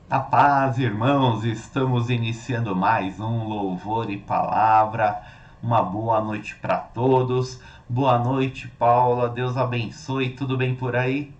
A paz, irmãos, estamos iniciando mais um Louvor e Palavra. Uma boa noite para todos. Boa noite, Paula. Deus abençoe. Tudo bem por aí?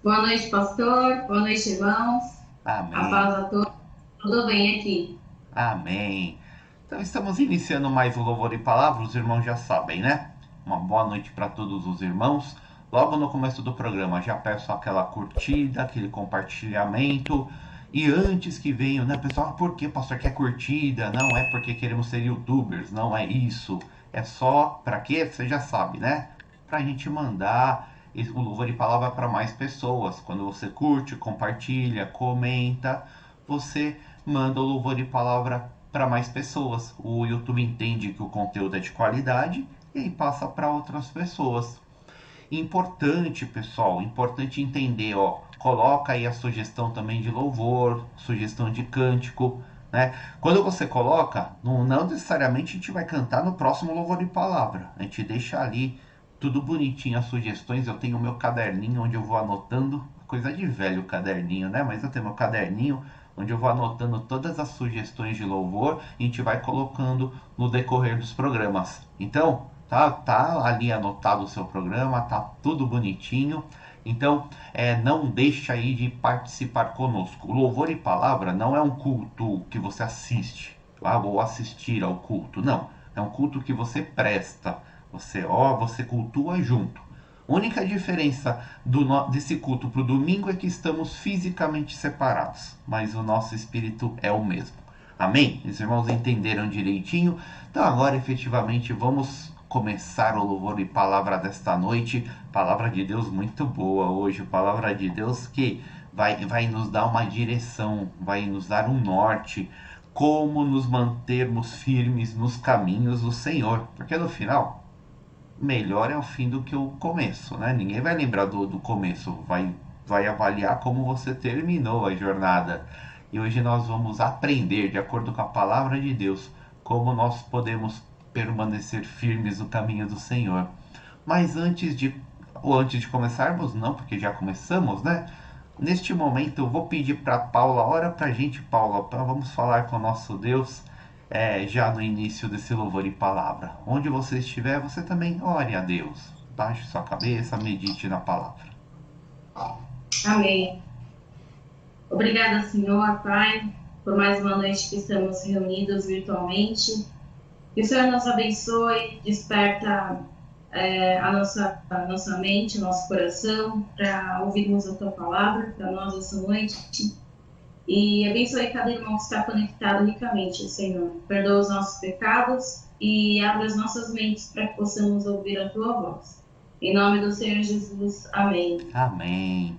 Boa noite, pastor. Boa noite, irmãos. A Amém. paz a todos. Tudo bem aqui? Amém. Então estamos iniciando mais o Louvor e Palavra. Os irmãos já sabem, né? Uma boa noite para todos os irmãos. Logo no começo do programa já peço aquela curtida, aquele compartilhamento. E antes que venham, né, pessoal, por que pastor quer curtida? Não é porque queremos ser youtubers, não é isso. É só para quê? Você já sabe, né? Para a gente mandar o Louvor e Palavra para mais pessoas. Quando você curte, compartilha, comenta, você manda o Louvor e Palavra para mais pessoas. O YouTube entende que o conteúdo é de qualidade e aí passa para outras pessoas. Importante, pessoal, importante entender, ó, coloca aí a sugestão também de louvor, sugestão de cântico, né? Quando você coloca, não necessariamente a gente vai cantar no próximo Louvor e Palavra. A gente deixa ali tudo bonitinho, as sugestões. Eu tenho o meu caderninho onde eu vou anotando, coisa de velho o caderninho, né? Mas eu tenho meu caderninho onde eu vou anotando todas as sugestões de louvor e a gente vai colocando no decorrer dos programas. Então, tá ali anotado o seu programa, tá tudo bonitinho. Então, não deixa aí de participar conosco. O Louvor e Palavra não é um culto que você assiste, vou assistir ao culto. Não, é um culto que você presta. Você cultua junto. A única diferença desse culto para o domingo é que estamos fisicamente separados, mas o nosso espírito é o mesmo. Amém? Os irmãos entenderam direitinho? Então agora efetivamente vamos começar o louvor e palavra desta noite. Palavra de Deus muito boa hoje, palavra de Deus que vai nos dar uma direção, vai nos dar um norte, como nos mantermos firmes nos caminhos do Senhor, porque no final melhor é o fim do que o começo, né? Ninguém vai lembrar do começo, vai avaliar como você terminou a jornada. E hoje nós vamos aprender, de acordo com a palavra de Deus, como nós podemos permanecer firmes no caminho do Senhor. Mas antes de começarmos, não, porque já começamos, né? Neste momento eu vou pedir para Paula, ora para a gente, Paula, vamos falar com o nosso Deus já no início desse louvor e palavra. Onde você estiver, você também ore a Deus. Baixe sua cabeça, medite na palavra. Amém. Obrigada, Senhor, Pai, por mais uma noite que estamos reunidos virtualmente. Que o Senhor nos abençoe, desperta a nossa mente, o nosso coração, para ouvirmos a Tua palavra para nós essa noite. E abençoe cada irmão que está conectado ricamente, Senhor. Perdoa os nossos pecados e abre as nossas mentes para que possamos ouvir a Tua voz. Em nome do Senhor Jesus, amém. Amém.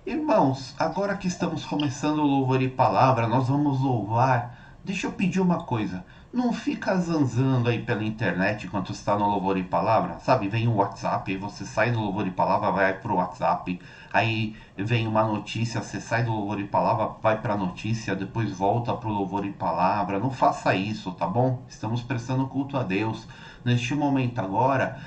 Irmãos, agora que estamos começando o louvor e palavra, nós vamos louvar. Deixa eu pedir uma coisa. Não fica zanzando aí pela internet enquanto está no louvor e palavra. Sabe, vem o WhatsApp, aí você sai do louvor e palavra, vai pro WhatsApp. Aí vem uma notícia, você sai do louvor e palavra, vai pra notícia, depois volta pro louvor e palavra. Não faça isso, tá bom? Estamos prestando culto a Deus. Neste momento agora,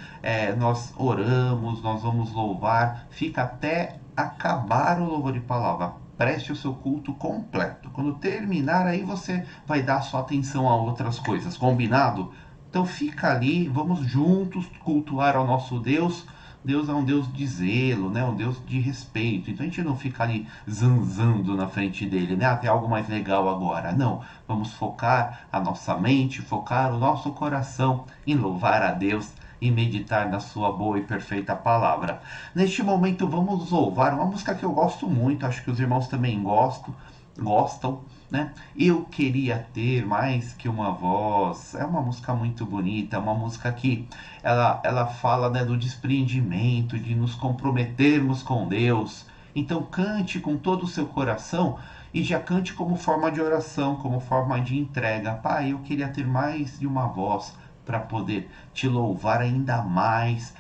nós oramos, nós vamos louvar. Fica até acabar o louvor e palavra. Preste o seu culto completo. Quando terminar, aí você vai dar sua atenção a outras coisas. Combinado? Então fica ali, vamos juntos cultuar ao nosso Deus. Deus é um Deus de zelo, né? Um Deus de respeito. Então a gente não fica ali zanzando na frente dele, né? Tem algo mais legal agora. Não. Vamos focar a nossa mente, focar o nosso coração em louvar a Deus e meditar na sua boa e perfeita palavra. Neste momento vamos louvar uma música que eu gosto muito, acho que os irmãos também gostam, né? Eu queria ter mais que uma voz. É uma música muito bonita, é uma música que ela fala, né, do desprendimento, de nos comprometermos com Deus. Então cante com todo o seu coração e já cante como forma de oração, como forma de entrega. Pai, eu queria ter mais de uma voz para poder te louvar ainda mais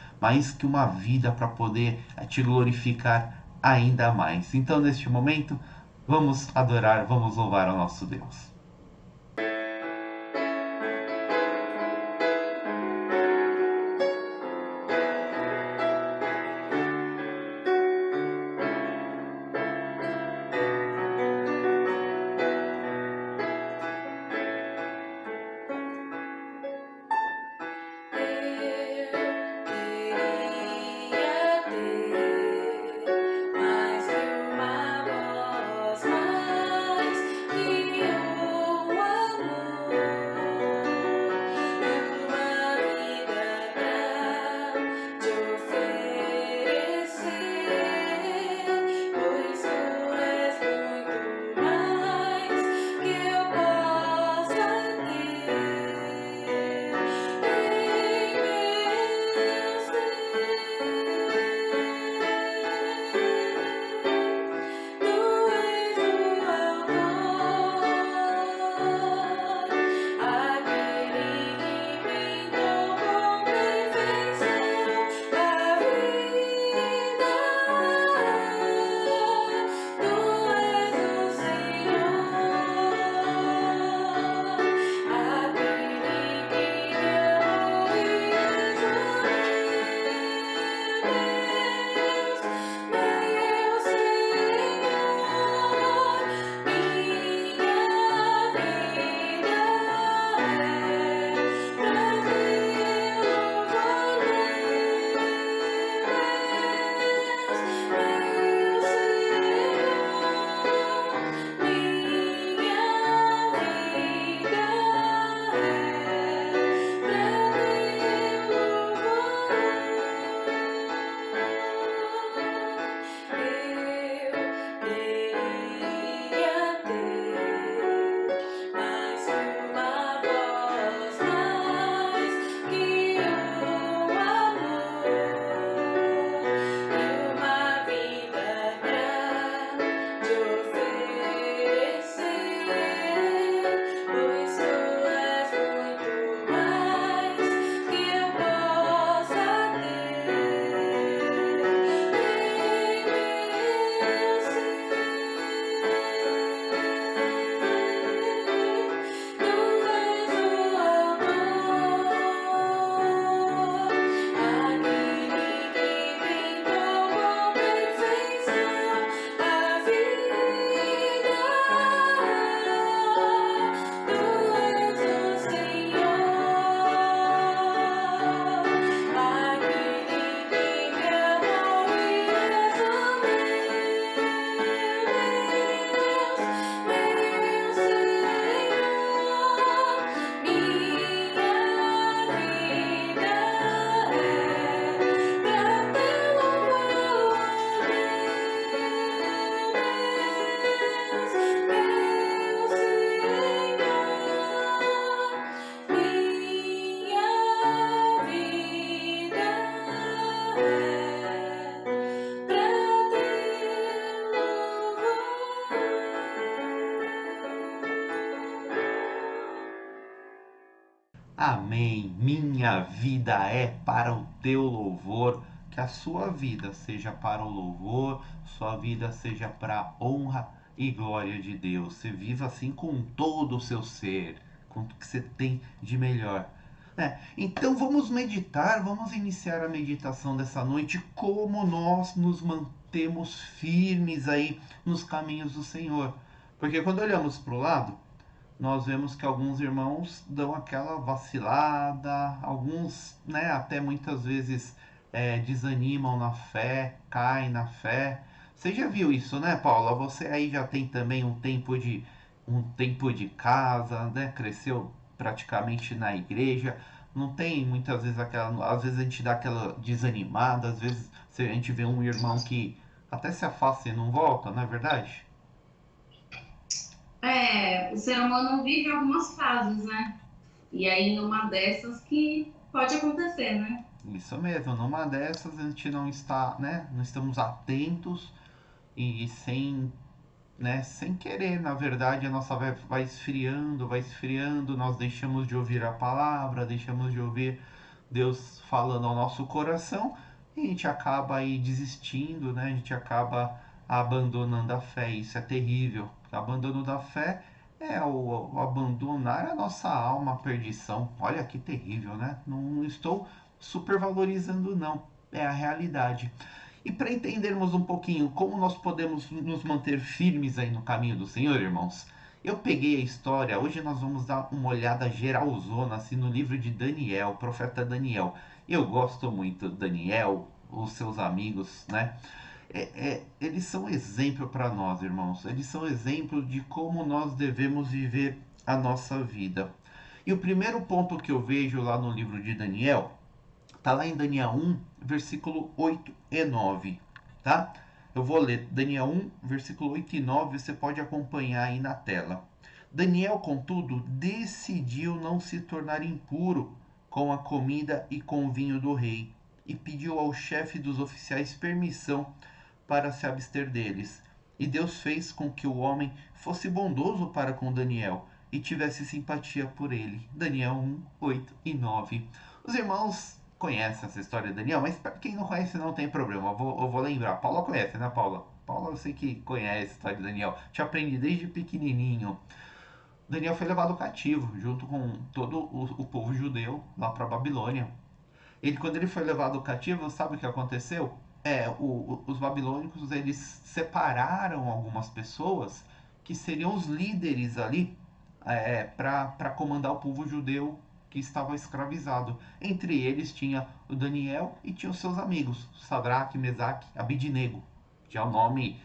que uma vida para poder te glorificar ainda mais. Então, neste momento, vamos adorar, vamos louvar ao nosso Deus. Amém. Minha vida é para o teu louvor. Que a sua vida seja para o louvor, sua vida seja para a honra e glória de Deus. Você viva assim com todo o seu ser, com o que você tem de melhor. Então vamos meditar, vamos iniciar a meditação dessa noite, como nós nos mantemos firmes aí nos caminhos do Senhor. Porque quando olhamos para o lado, nós vemos que alguns irmãos dão aquela vacilada, alguns, né, até muitas vezes desanimam na fé, caem na fé. Você já viu isso, né, Paula? Você aí já tem também um tempo de casa, né? Cresceu praticamente na igreja. Não tem muitas vezes aquela, às vezes a gente dá aquela desanimada, às vezes a gente vê um irmão que até se afasta e não volta, não é verdade? O ser humano vive algumas fases, né? E aí, numa dessas que pode acontecer, né? Isso mesmo, numa dessas a gente não está, né? Não estamos atentos e sem querer, na verdade, a nossa vai esfriando, nós deixamos de ouvir a palavra, deixamos de ouvir Deus falando ao nosso coração e a gente acaba aí desistindo, né? A gente acaba abandonando a fé. Isso é terrível. O abandono da fé é o abandonar a nossa alma à perdição. Olha que terrível, né? Não estou supervalorizando, não. É a realidade. E para entendermos um pouquinho como nós podemos nos manter firmes aí no caminho do Senhor, irmãos, eu peguei a história. Hoje nós vamos dar uma olhada geralzona assim, no livro de Daniel, o profeta Daniel. Eu gosto muito de Daniel, os seus amigos, né? Eles são exemplo para nós, irmãos. Eles são exemplo de como nós devemos viver a nossa vida. E o primeiro ponto que eu vejo lá no livro de Daniel está lá em Daniel 1, versículo 8 e 9, tá? Eu vou ler Daniel 1, versículo 8 e 9, você pode acompanhar aí na tela. Daniel, contudo, decidiu não se tornar impuro com a comida e com o vinho do rei, e pediu ao chefe dos oficiais permissão para se abster deles. E Deus fez com que o homem fosse bondoso para com Daniel e tivesse simpatia por ele. Daniel 1, 8 e 9. Os irmãos conhecem essa história de Daniel, mas para quem não conhece não tem problema. Eu vou lembrar. Paula conhece, né, Paula? Paula, eu sei que conhece a história de Daniel. Te aprendi desde pequenininho. Daniel foi levado cativo junto com todo o povo judeu lá para Babilônia. Quando ele foi levado cativo, sabe o que aconteceu? Os babilônicos eles separaram algumas pessoas que seriam os líderes ali para comandar o povo judeu que estava escravizado. Entre eles tinha o Daniel e tinha os seus amigos, Sadraque, Mesaque, Abidnego, que é o nome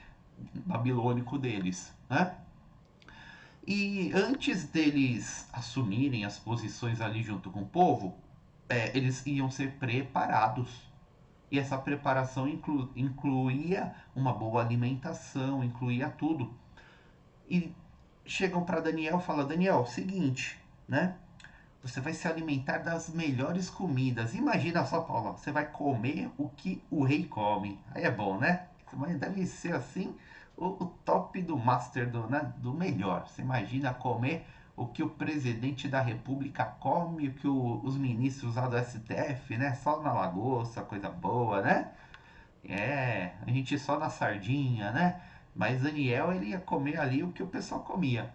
babilônico deles, né? E antes deles assumirem as posições ali junto com o povo, eles iam ser preparados. E essa preparação incluía uma boa alimentação, incluía tudo. E chegam para Daniel e falam: Daniel, seguinte, né? Você vai se alimentar das melhores comidas. Imagina só, Paula, você vai comer o que o rei come. Aí é bom, né? Deve ser assim o top do master, do melhor. Você imagina comer o que o presidente da república come, o que os ministros lá do STF, né? Só na lagosta, coisa boa, né? A gente só na sardinha, né? Mas Daniel, ele ia comer ali o que o pessoal comia.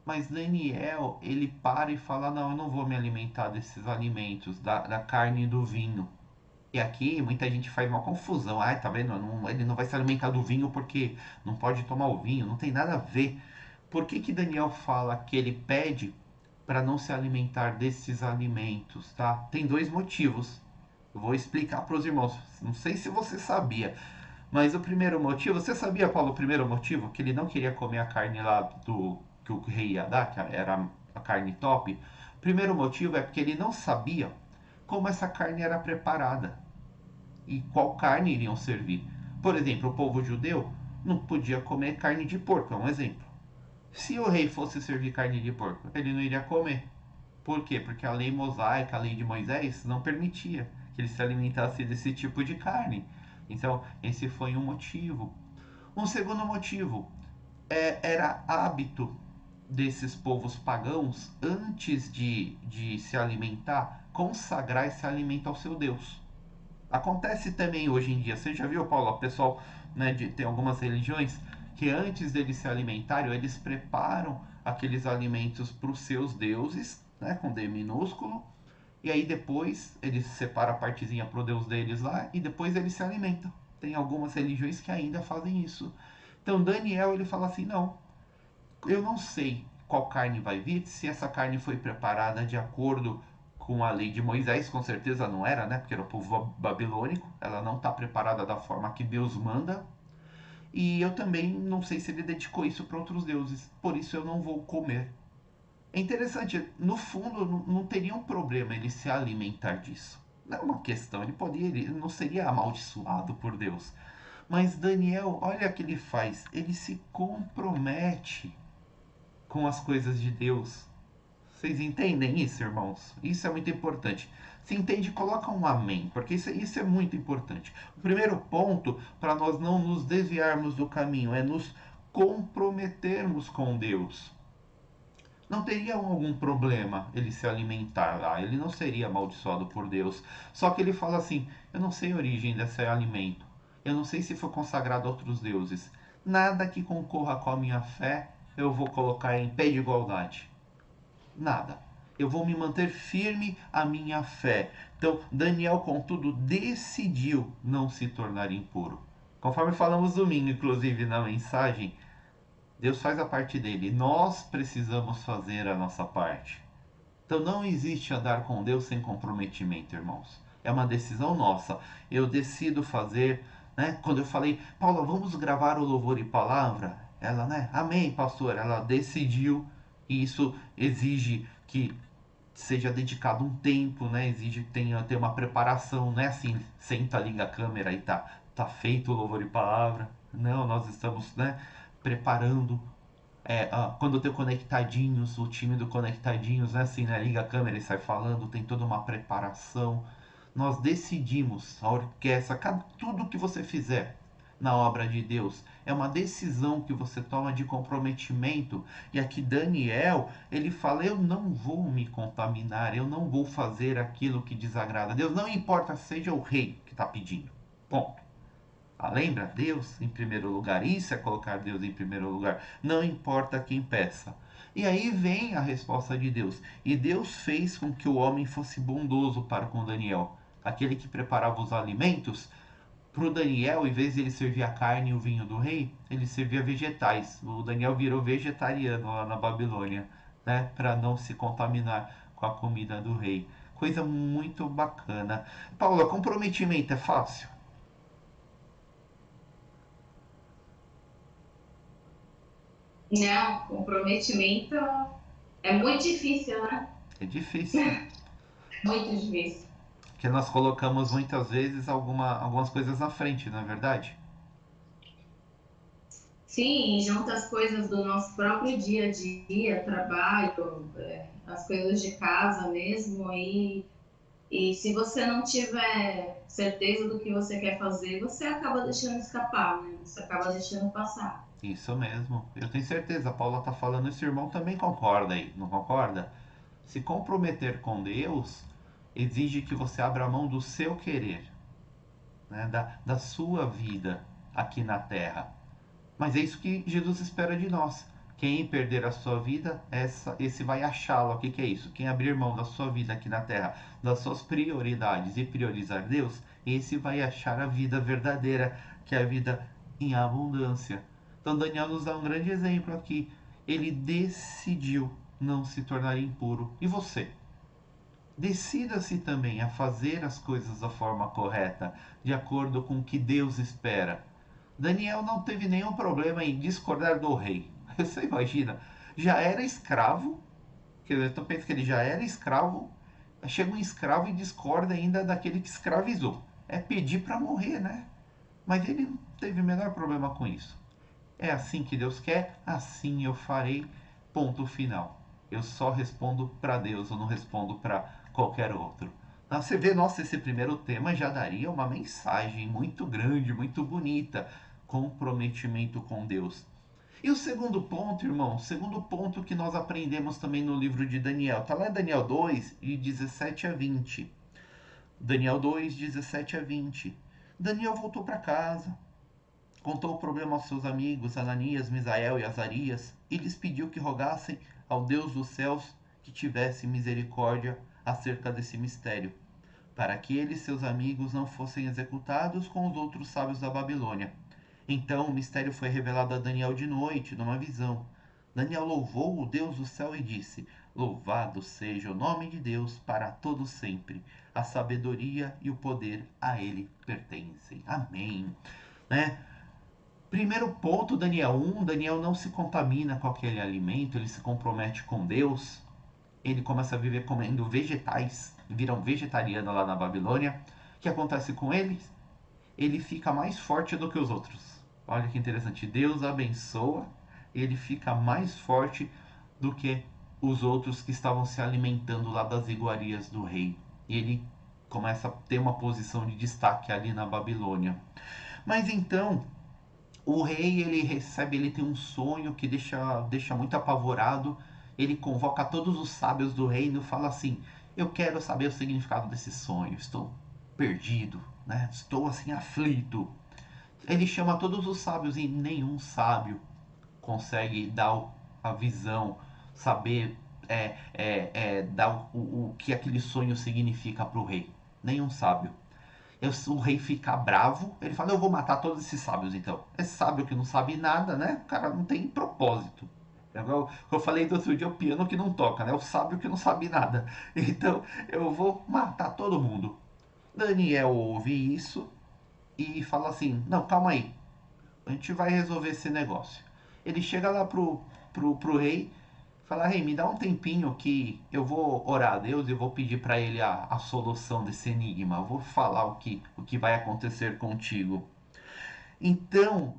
Mas Daniel, ele para e fala: Não, eu não vou me alimentar desses alimentos, da carne e do vinho. E aqui muita gente faz uma confusão. Ai, tá vendo? Ele não vai se alimentar do vinho porque não pode tomar o vinho. Não tem nada a ver. Por que, que Daniel fala que ele pede para não se alimentar desses alimentos, tá? Tem dois motivos. Eu vou explicar para os irmãos. Não sei se você sabia, mas o primeiro motivo, você sabia, Paulo, o primeiro motivo? Que ele não queria comer a carne lá que o rei ia dar, que era a carne top. O primeiro motivo é porque ele não sabia como essa carne era preparada e qual carne iriam servir. Por exemplo, o povo judeu não podia comer carne de porco, é um exemplo. Se o rei fosse servir carne de porco, ele não iria comer. Por quê? Porque a lei mosaica, a lei de Moisés, não permitia que ele se alimentasse desse tipo de carne. Então, esse foi um motivo. Um segundo motivo era hábito. desses povos pagãos, antes de se alimentar, consagrar esse alimento ao seu Deus. Acontece também hoje em dia. Você já viu, Paulo? O pessoal, né, tem algumas religiões que antes deles se alimentarem, eles preparam aqueles alimentos para os seus deuses, né, com D minúsculo, e aí depois eles separam a partezinha pro Deus deles lá e depois eles se alimentam. Tem algumas religiões que ainda fazem isso. Então Daniel ele fala assim, não, eu não sei qual carne vai vir, se essa carne foi preparada de acordo com a lei de Moisés, com certeza não era, né? Porque era o povo babilônico, ela não está preparada da forma que Deus manda. E eu também não sei se ele dedicou isso para outros deuses, por isso eu não vou comer. É interessante, no fundo não teria um problema ele se alimentar disso. Não é uma questão, ele não seria amaldiçoado por Deus. Mas Daniel, olha o que ele faz, ele se compromete com as coisas de Deus. Vocês entendem isso, irmãos? Isso é muito importante. Se entende, coloca um amém, porque isso é muito importante. O primeiro ponto, para nós não nos desviarmos do caminho, é nos comprometermos com Deus. Não teria algum problema ele se alimentar lá, ele não seria amaldiçoado por Deus. Só que ele fala assim: eu não sei a origem desse alimento, eu não sei se foi consagrado a outros deuses. Nada que concorra com a minha fé eu vou colocar em pé de igualdade. Nada. Eu vou me manter firme à minha fé. Então, Daniel, contudo, decidiu não se tornar impuro. Conforme falamos domingo, inclusive na mensagem, Deus faz a parte dele. Nós precisamos fazer a nossa parte. Então não existe andar com Deus sem comprometimento, irmãos. É uma decisão nossa. Eu decido fazer, né? Quando eu falei, Paula, vamos gravar o louvor e palavra, ela, né? Amém, pastor. Ela decidiu e isso exige que seja dedicado um tempo, né? Exige que tenha uma preparação, não é assim, senta, liga a câmera e tá feito o louvor e palavra. Não, nós estamos, né, preparando. Quando tem Conectadinhos, o time do Conectadinhos, né, assim, né, liga a câmera e sai falando, tem toda uma preparação. Nós decidimos, a orquestra, tudo que você fizer na obra de Deus é uma decisão que você toma de comprometimento. E aqui Daniel, ele fala: eu não vou me contaminar, eu não vou fazer aquilo que desagrada a Deus, não importa seja o rei que está pedindo. Ponto. Lembra? Deus em primeiro lugar. Isso é colocar Deus em primeiro lugar. Não importa quem peça. E aí vem a resposta de Deus. E Deus fez com que o homem fosse bondoso para com Daniel. Aquele que preparava os alimentos, para o Daniel, em vez de ele servir a carne e o vinho do rei, ele servia vegetais. O Daniel virou vegetariano lá na Babilônia, né? Para não se contaminar com a comida do rei. Coisa muito bacana. Paula, comprometimento é fácil? Não, comprometimento é muito difícil, né? É difícil. Muito difícil. Que nós colocamos muitas vezes algumas coisas na frente, não é verdade? Sim, e junta as coisas do nosso próprio dia a dia, trabalho, as coisas de casa mesmo, e se você não tiver certeza do que você quer fazer, você acaba deixando escapar, né? Você acaba deixando passar. Isso mesmo. Eu tenho certeza, a Paula está falando isso, o irmão também concorda aí, não concorda? Se comprometer com Deus exige que você abra mão do seu querer, né? da sua vida aqui na terra. Mas é isso que Jesus espera de nós. Quem perder a sua vida, esse vai achá-la. O que é isso? Quem abrir mão da sua vida aqui na terra, das suas prioridades e priorizar Deus, esse vai achar a vida verdadeira, que é a vida em abundância. Então Daniel nos dá um grande exemplo aqui. Ele decidiu não se tornar impuro. E você? Decida-se também a fazer as coisas da forma correta, de acordo com o que Deus espera. Daniel não teve nenhum problema em discordar do rei. Você imagina, já era escravo, então pensa que ele já era escravo, chega um escravo e discorda ainda daquele que escravizou. É pedir para morrer, né? Mas ele não teve o menor problema com isso. É assim que Deus quer, assim eu farei. Ponto final. Eu só respondo para Deus, eu não respondo para qualquer outro. Você vê, nossa, esse primeiro tema já daria uma mensagem muito grande, muito bonita. Comprometimento com Deus. E o segundo ponto, irmão, o segundo ponto que nós aprendemos também no livro de Daniel, está lá em Daniel 2, de 17 a 20. Daniel 2, 17 a 20. Daniel voltou para casa, contou o problema aos seus amigos Ananias, Misael e Azarias, e lhes pediu que rogassem ao Deus dos céus que tivesse misericórdia acerca desse mistério, para que ele e seus amigos não fossem executados com os outros sábios da Babilônia. Então o mistério foi revelado a Daniel de noite, numa visão. Daniel louvou o Deus do céu e disse: Louvado seja o nome de Deus para todo sempre. A sabedoria e o poder a ele pertencem. Amém. Né? Primeiro ponto, Daniel 1, Daniel não se contamina com aquele alimento, ele se compromete com Deus, ele começa a viver comendo vegetais, vira um vegetariano lá na Babilônia. O que acontece com ele? Ele fica mais forte do que os outros. Olha que interessante, Deus abençoa, ele fica mais forte do que os outros que estavam se alimentando lá das iguarias do rei. Ele começa a ter uma posição de destaque ali na Babilônia. Mas então, o rei, ele tem um sonho que deixa muito apavorado. Ele convoca todos os sábios do reino e fala assim: eu quero saber o significado desse sonho, estou perdido, né? Estou assim aflito. Ele chama todos os sábios e nenhum sábio consegue dar a visão, saber dar o que aquele sonho significa para o rei. Nenhum sábio. O rei fica bravo, ele fala: eu vou matar todos esses sábios então. É sábio que não sabe nada, né? O cara não tem propósito. Eu falei do outro dia, o piano que não toca, né? O sábio que não sabe nada. Então eu vou matar todo mundo. Daniel ouve isso e fala assim: não, calma aí, a gente vai resolver esse negócio. Ele chega lá pro rei, fala: rei, me dá um tempinho que eu vou orar a Deus e vou pedir para ele a solução desse enigma. Eu vou falar o que vai acontecer contigo. Então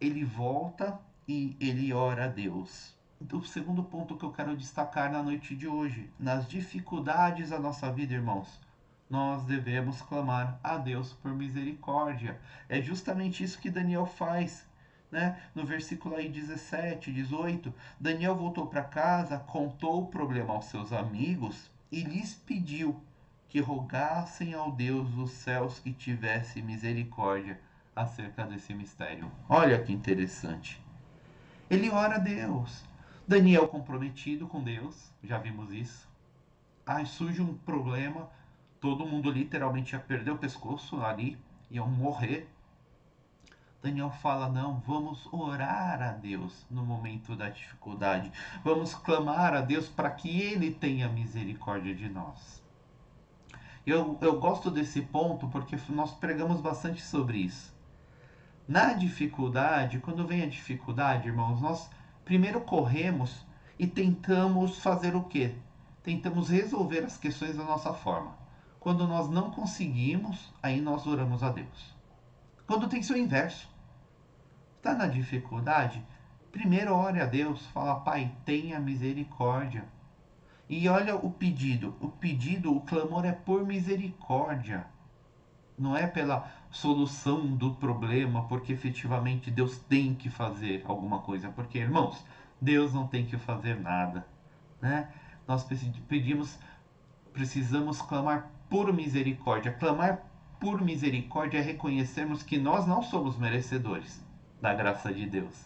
ele volta e ele ora a Deus. Então, o segundo ponto que eu quero destacar na noite de hoje: nas dificuldades da nossa vida, irmãos, nós devemos clamar a Deus por misericórdia. É justamente isso que Daniel faz. Né? No versículo aí 17, 18, Daniel voltou para casa, contou o problema aos seus amigos e lhes pediu que rogassem ao Deus dos céus que tivesse misericórdia acerca desse mistério. Olha que interessante. Ele ora a Deus. Daniel comprometido com Deus, já vimos isso. Aí surge um problema, todo mundo literalmente ia perder o pescoço ali, iam morrer. Daniel fala: não, vamos orar a Deus no momento da dificuldade. Vamos clamar a Deus para que Ele tenha misericórdia de nós. Eu gosto desse ponto porque nós pregamos bastante sobre isso. Na dificuldade, quando vem a dificuldade, irmãos, nós primeiro corremos e tentamos fazer o quê? Tentamos resolver as questões da nossa forma. Quando nós não conseguimos, aí nós oramos a Deus. Quando tem que ser o inverso. Está na dificuldade? Primeiro ore a Deus, fala: Pai, tenha misericórdia. E olha o pedido. O clamor é por misericórdia. Não é pela solução do problema, porque efetivamente Deus tem que fazer alguma coisa. Porque, irmãos, Deus não tem que fazer nada. Né? Nós precisamos clamar por misericórdia. Clamar por misericórdia é reconhecermos que nós não somos merecedores da graça de Deus,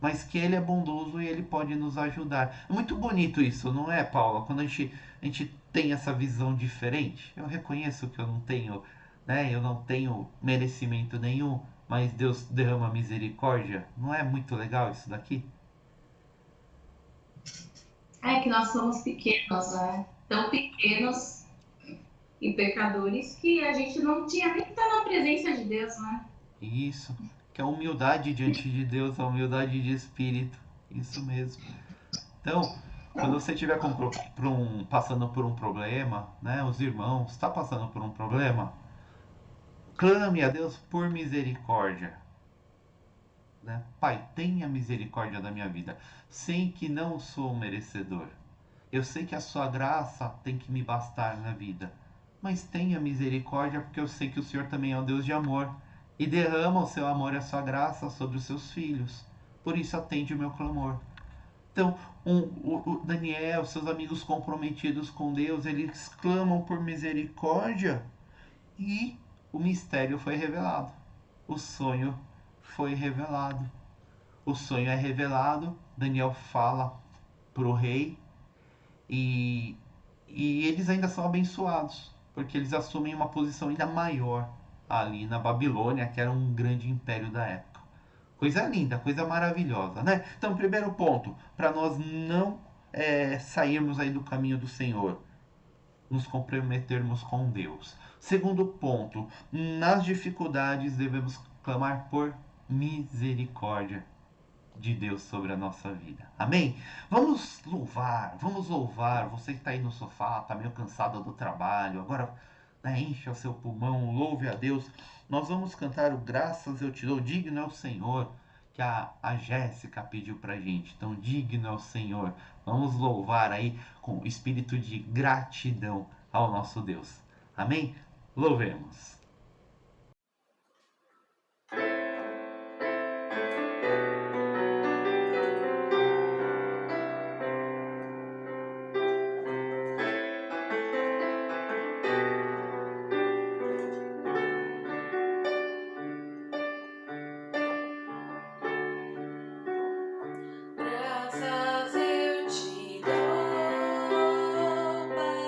mas que Ele é bondoso e Ele pode nos ajudar. É muito bonito isso, não é, Paula? Quando a gente tem essa visão diferente. Eu reconheço que eu não tenho, né? Eu não tenho merecimento nenhum, mas Deus derrama misericórdia. Não é muito legal isso daqui? É que nós somos pequenos, né? Tão pequenos e pecadores que a gente não tinha nem que estar na presença de Deus, né? Isso, que é a humildade diante de Deus, a humildade de espírito. Isso mesmo. Então, quando você estiver passando por um problema, né, os irmãos, está passando por um problema, clame a Deus por misericórdia. Né? Pai, tenha misericórdia da minha vida. Sei que não sou merecedor. Eu sei que a sua graça tem que me bastar na vida. Mas tenha misericórdia, porque eu sei que o Senhor também é um Deus de amor. E derrama o seu amor e a sua graça sobre os seus filhos. por isso atende o meu clamor. Então, o Daniel, seus amigos comprometidos com Deus, eles clamam por misericórdia e o mistério foi revelado. O sonho foi revelado. O sonho é revelado, Daniel fala para o rei e, e eles ainda são abençoados, porque eles assumem uma posição ainda maior ali na Babilônia, que era um grande império da época. Coisa linda, coisa maravilhosa, né? Então, primeiro ponto, para nós não sairmos aí do caminho do Senhor, nos comprometermos com Deus. Segundo ponto, nas dificuldades devemos clamar por misericórdia de Deus sobre a nossa vida. Amém? Vamos louvar, vamos louvar. Você que está aí no sofá, está meio cansado do trabalho, agora encha o seu pulmão, louve a Deus. Nós vamos cantar o Graças Eu Te Dou, digno é o Senhor, que a Jéssica pediu pra gente. Então, digno é o Senhor. Vamos louvar aí com espírito de gratidão ao nosso Deus. Amém? Louvemos. Graças eu te dou, Pai.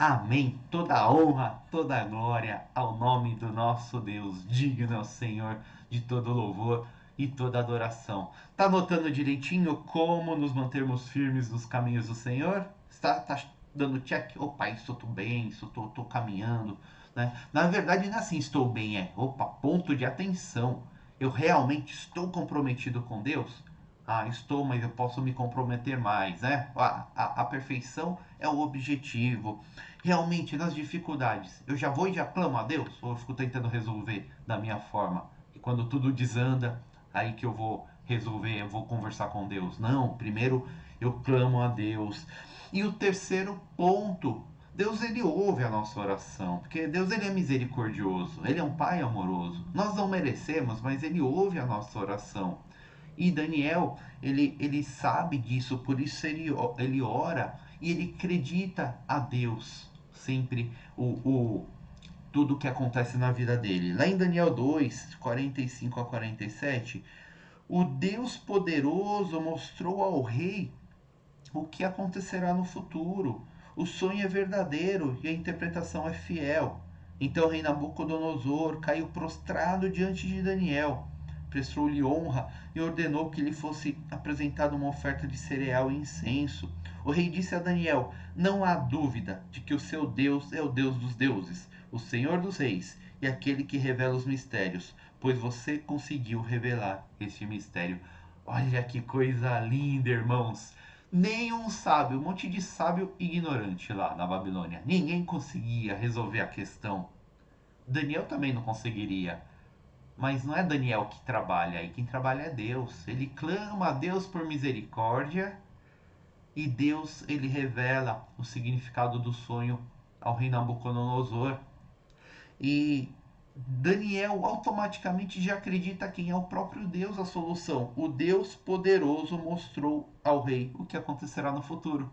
Amém. Toda a honra, toda a glória ao nome do nosso Deus. Digno é o Senhor de todo louvor e toda adoração. Tá anotando direitinho como nos mantermos firmes nos caminhos do Senhor? Tá dando check? Opa, isso eu tô bem, isso eu tô caminhando. Né? Na verdade, não é assim, estou bem, opa, ponto de atenção. Eu realmente estou comprometido com Deus? Ah, estou, mas eu posso me comprometer mais, né? A perfeição é o objetivo. Realmente, nas dificuldades, eu já vou e já clamo a Deus? Ou eu fico tentando resolver da minha forma? E quando tudo desanda, aí que eu vou resolver, eu vou conversar com Deus. Não, primeiro eu clamo a Deus. E o terceiro ponto, Deus ele ouve a nossa oração, porque Deus ele é misericordioso, ele é um pai amoroso. Nós não merecemos, mas ele ouve a nossa oração. E Daniel, ele sabe disso, por isso ele ora e ele acredita a Deus sempre tudo que acontece na vida dele. Lá em Daniel 2, 45 a 47, o Deus poderoso mostrou ao rei o que acontecerá no futuro. O sonho é verdadeiro e a interpretação é fiel. Então o rei Nabucodonosor caiu prostrado diante de Daniel, prestou-lhe honra e ordenou que lhe fosse apresentada uma oferta de cereal e incenso. O rei disse a Daniel: Não há dúvida de que o seu Deus é o Deus dos deuses, o Senhor dos reis e aquele que revela os mistérios, pois você conseguiu revelar este mistério. Olha que coisa linda, irmãos! Nenhum sábio, um monte de sábio ignorante lá na Babilônia. Ninguém conseguia resolver a questão. Daniel também não conseguiria. Mas não é Daniel que trabalha aí, quem trabalha é Deus. Ele clama a Deus por misericórdia e Deus ele revela o significado do sonho ao rei Nabucodonosor. E Daniel automaticamente já acredita quem é o próprio Deus a solução. O Deus poderoso mostrou ao rei o que acontecerá no futuro.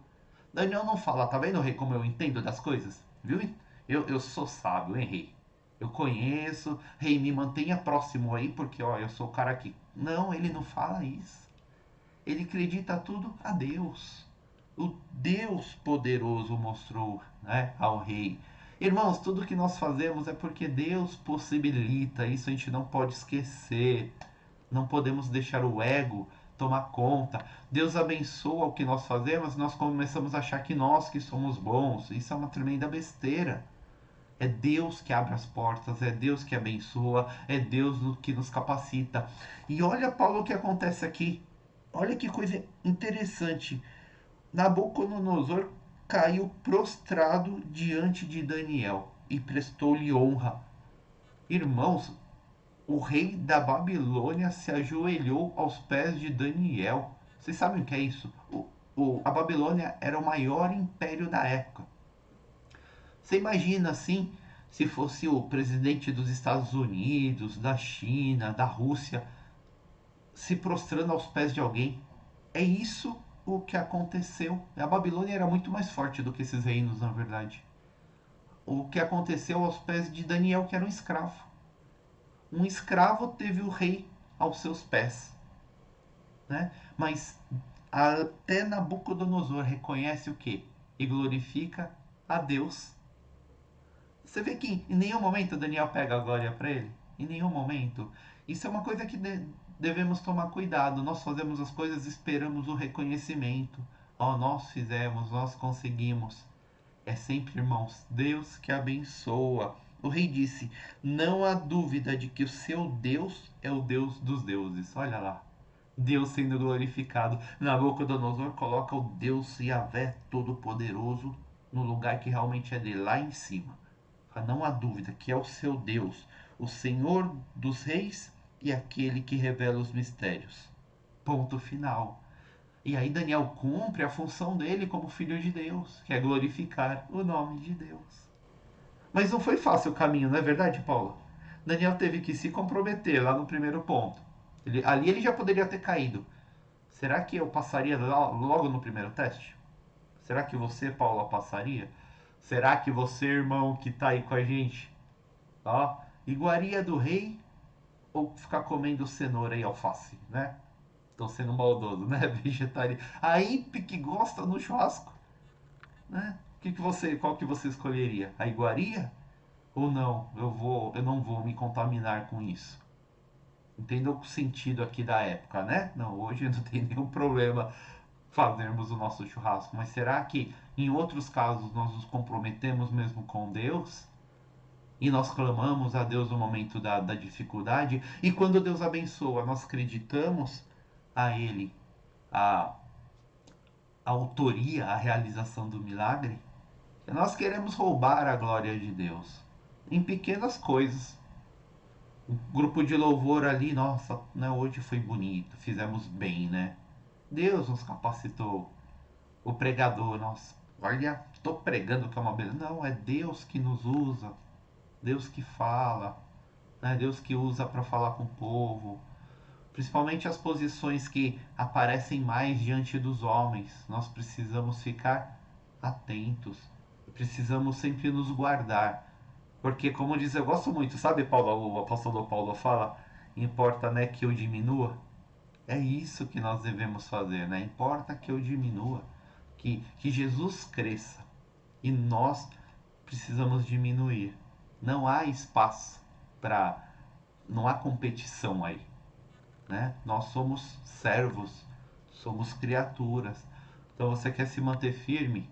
Daniel não fala, tá vendo, rei, como eu entendo das coisas? Viu? Eu sou sábio, hein, rei? Eu conheço, rei, me mantenha próximo aí, porque ó, eu sou o cara aqui. Não, ele não fala isso. Ele acredita tudo a Deus. O Deus poderoso mostrou, né, ao rei. Irmãos, tudo que nós fazemos é porque Deus possibilita, isso a gente não pode esquecer. Não podemos deixar o ego tomar conta. Deus abençoa o que nós fazemos, nós começamos a achar que nós que somos bons. Isso é uma tremenda besteira. É Deus que abre as portas, é Deus que abençoa, é Deus que nos capacita. E olha, Paulo, o que acontece aqui. Olha que coisa interessante. Nabucodonosor caiu prostrado diante de Daniel e prestou-lhe honra. Irmãos, o rei da Babilônia se ajoelhou aos pés de Daniel. Vocês sabem o que é isso? A Babilônia era o maior império da época. Você imagina assim, se fosse o presidente dos Estados Unidos, da China, da Rússia, se prostrando aos pés de alguém. É isso o que aconteceu. A Babilônia era muito mais forte do que esses reinos, na verdade. O que aconteceu aos pés de Daniel, que era um escravo. Um escravo teve o rei aos seus pés. Né? Mas até Nabucodonosor reconhece o quê? E glorifica a Deus. Você vê que em nenhum momento Daniel pega a glória para ele. Em nenhum momento. Isso é uma coisa que devemos tomar cuidado. Nós fazemos as coisas e esperamos o reconhecimento. Ó, oh, nós fizemos, nós conseguimos. É sempre, irmãos, Deus que abençoa. O rei disse: Não há dúvida de que o seu Deus é o Deus dos deuses. Olha lá. Deus sendo glorificado. Nabucodonosor coloca o Deus Yahvé Todo-Poderoso no lugar que realmente é dele, lá em cima. Não há dúvida que é o seu Deus, o Senhor dos reis e aquele que revela os mistérios. Ponto final. E aí Daniel cumpre a função dele como filho de Deus, que é glorificar o nome de Deus. Mas não foi fácil o caminho, não é verdade, Paula? Daniel teve que se comprometer lá no primeiro ponto. Ali ele já poderia ter caído. Será que eu passaria logo no primeiro teste? Será que você, Paula, passaria? Será que você, irmão, que está aí com a gente, ó, iguaria do rei ou ficar comendo cenoura e alface, né? Estou sendo maldoso, né? Vegetariano. A ímpe que gosta no churrasco, né? Qual que você escolheria? A iguaria? Ou não? Eu não vou me contaminar com isso. Entenda o sentido aqui da época, né? Não, hoje não tem nenhum problema fazermos o nosso churrasco, mas será que em outros casos nós nos comprometemos mesmo com Deus? E nós clamamos a Deus no momento da dificuldade? E quando Deus abençoa, nós acreditamos a Ele, a, a autoria, a realização do milagre? Nós queremos roubar a glória de Deus em pequenas coisas. O grupo de louvor ali, nossa, né, hoje foi bonito, fizemos bem, né? Deus nos capacitou. O pregador, nossa, olha, estou pregando que é uma beleza. Não, é Deus que nos usa, Deus que fala, né? Deus que usa para falar com o povo. Principalmente as posições que aparecem mais diante dos homens. Nós precisamos ficar atentos, precisamos sempre nos guardar. Porque, como diz, eu gosto muito, sabe, Paulo, o apóstolo Paulo fala, importa, né, que eu diminua. É isso que nós devemos fazer, né? Importa que eu diminua, que Jesus cresça e nós precisamos diminuir. Não há espaço para, não há competição aí, né? Nós somos servos, somos criaturas. Então você quer se manter firme?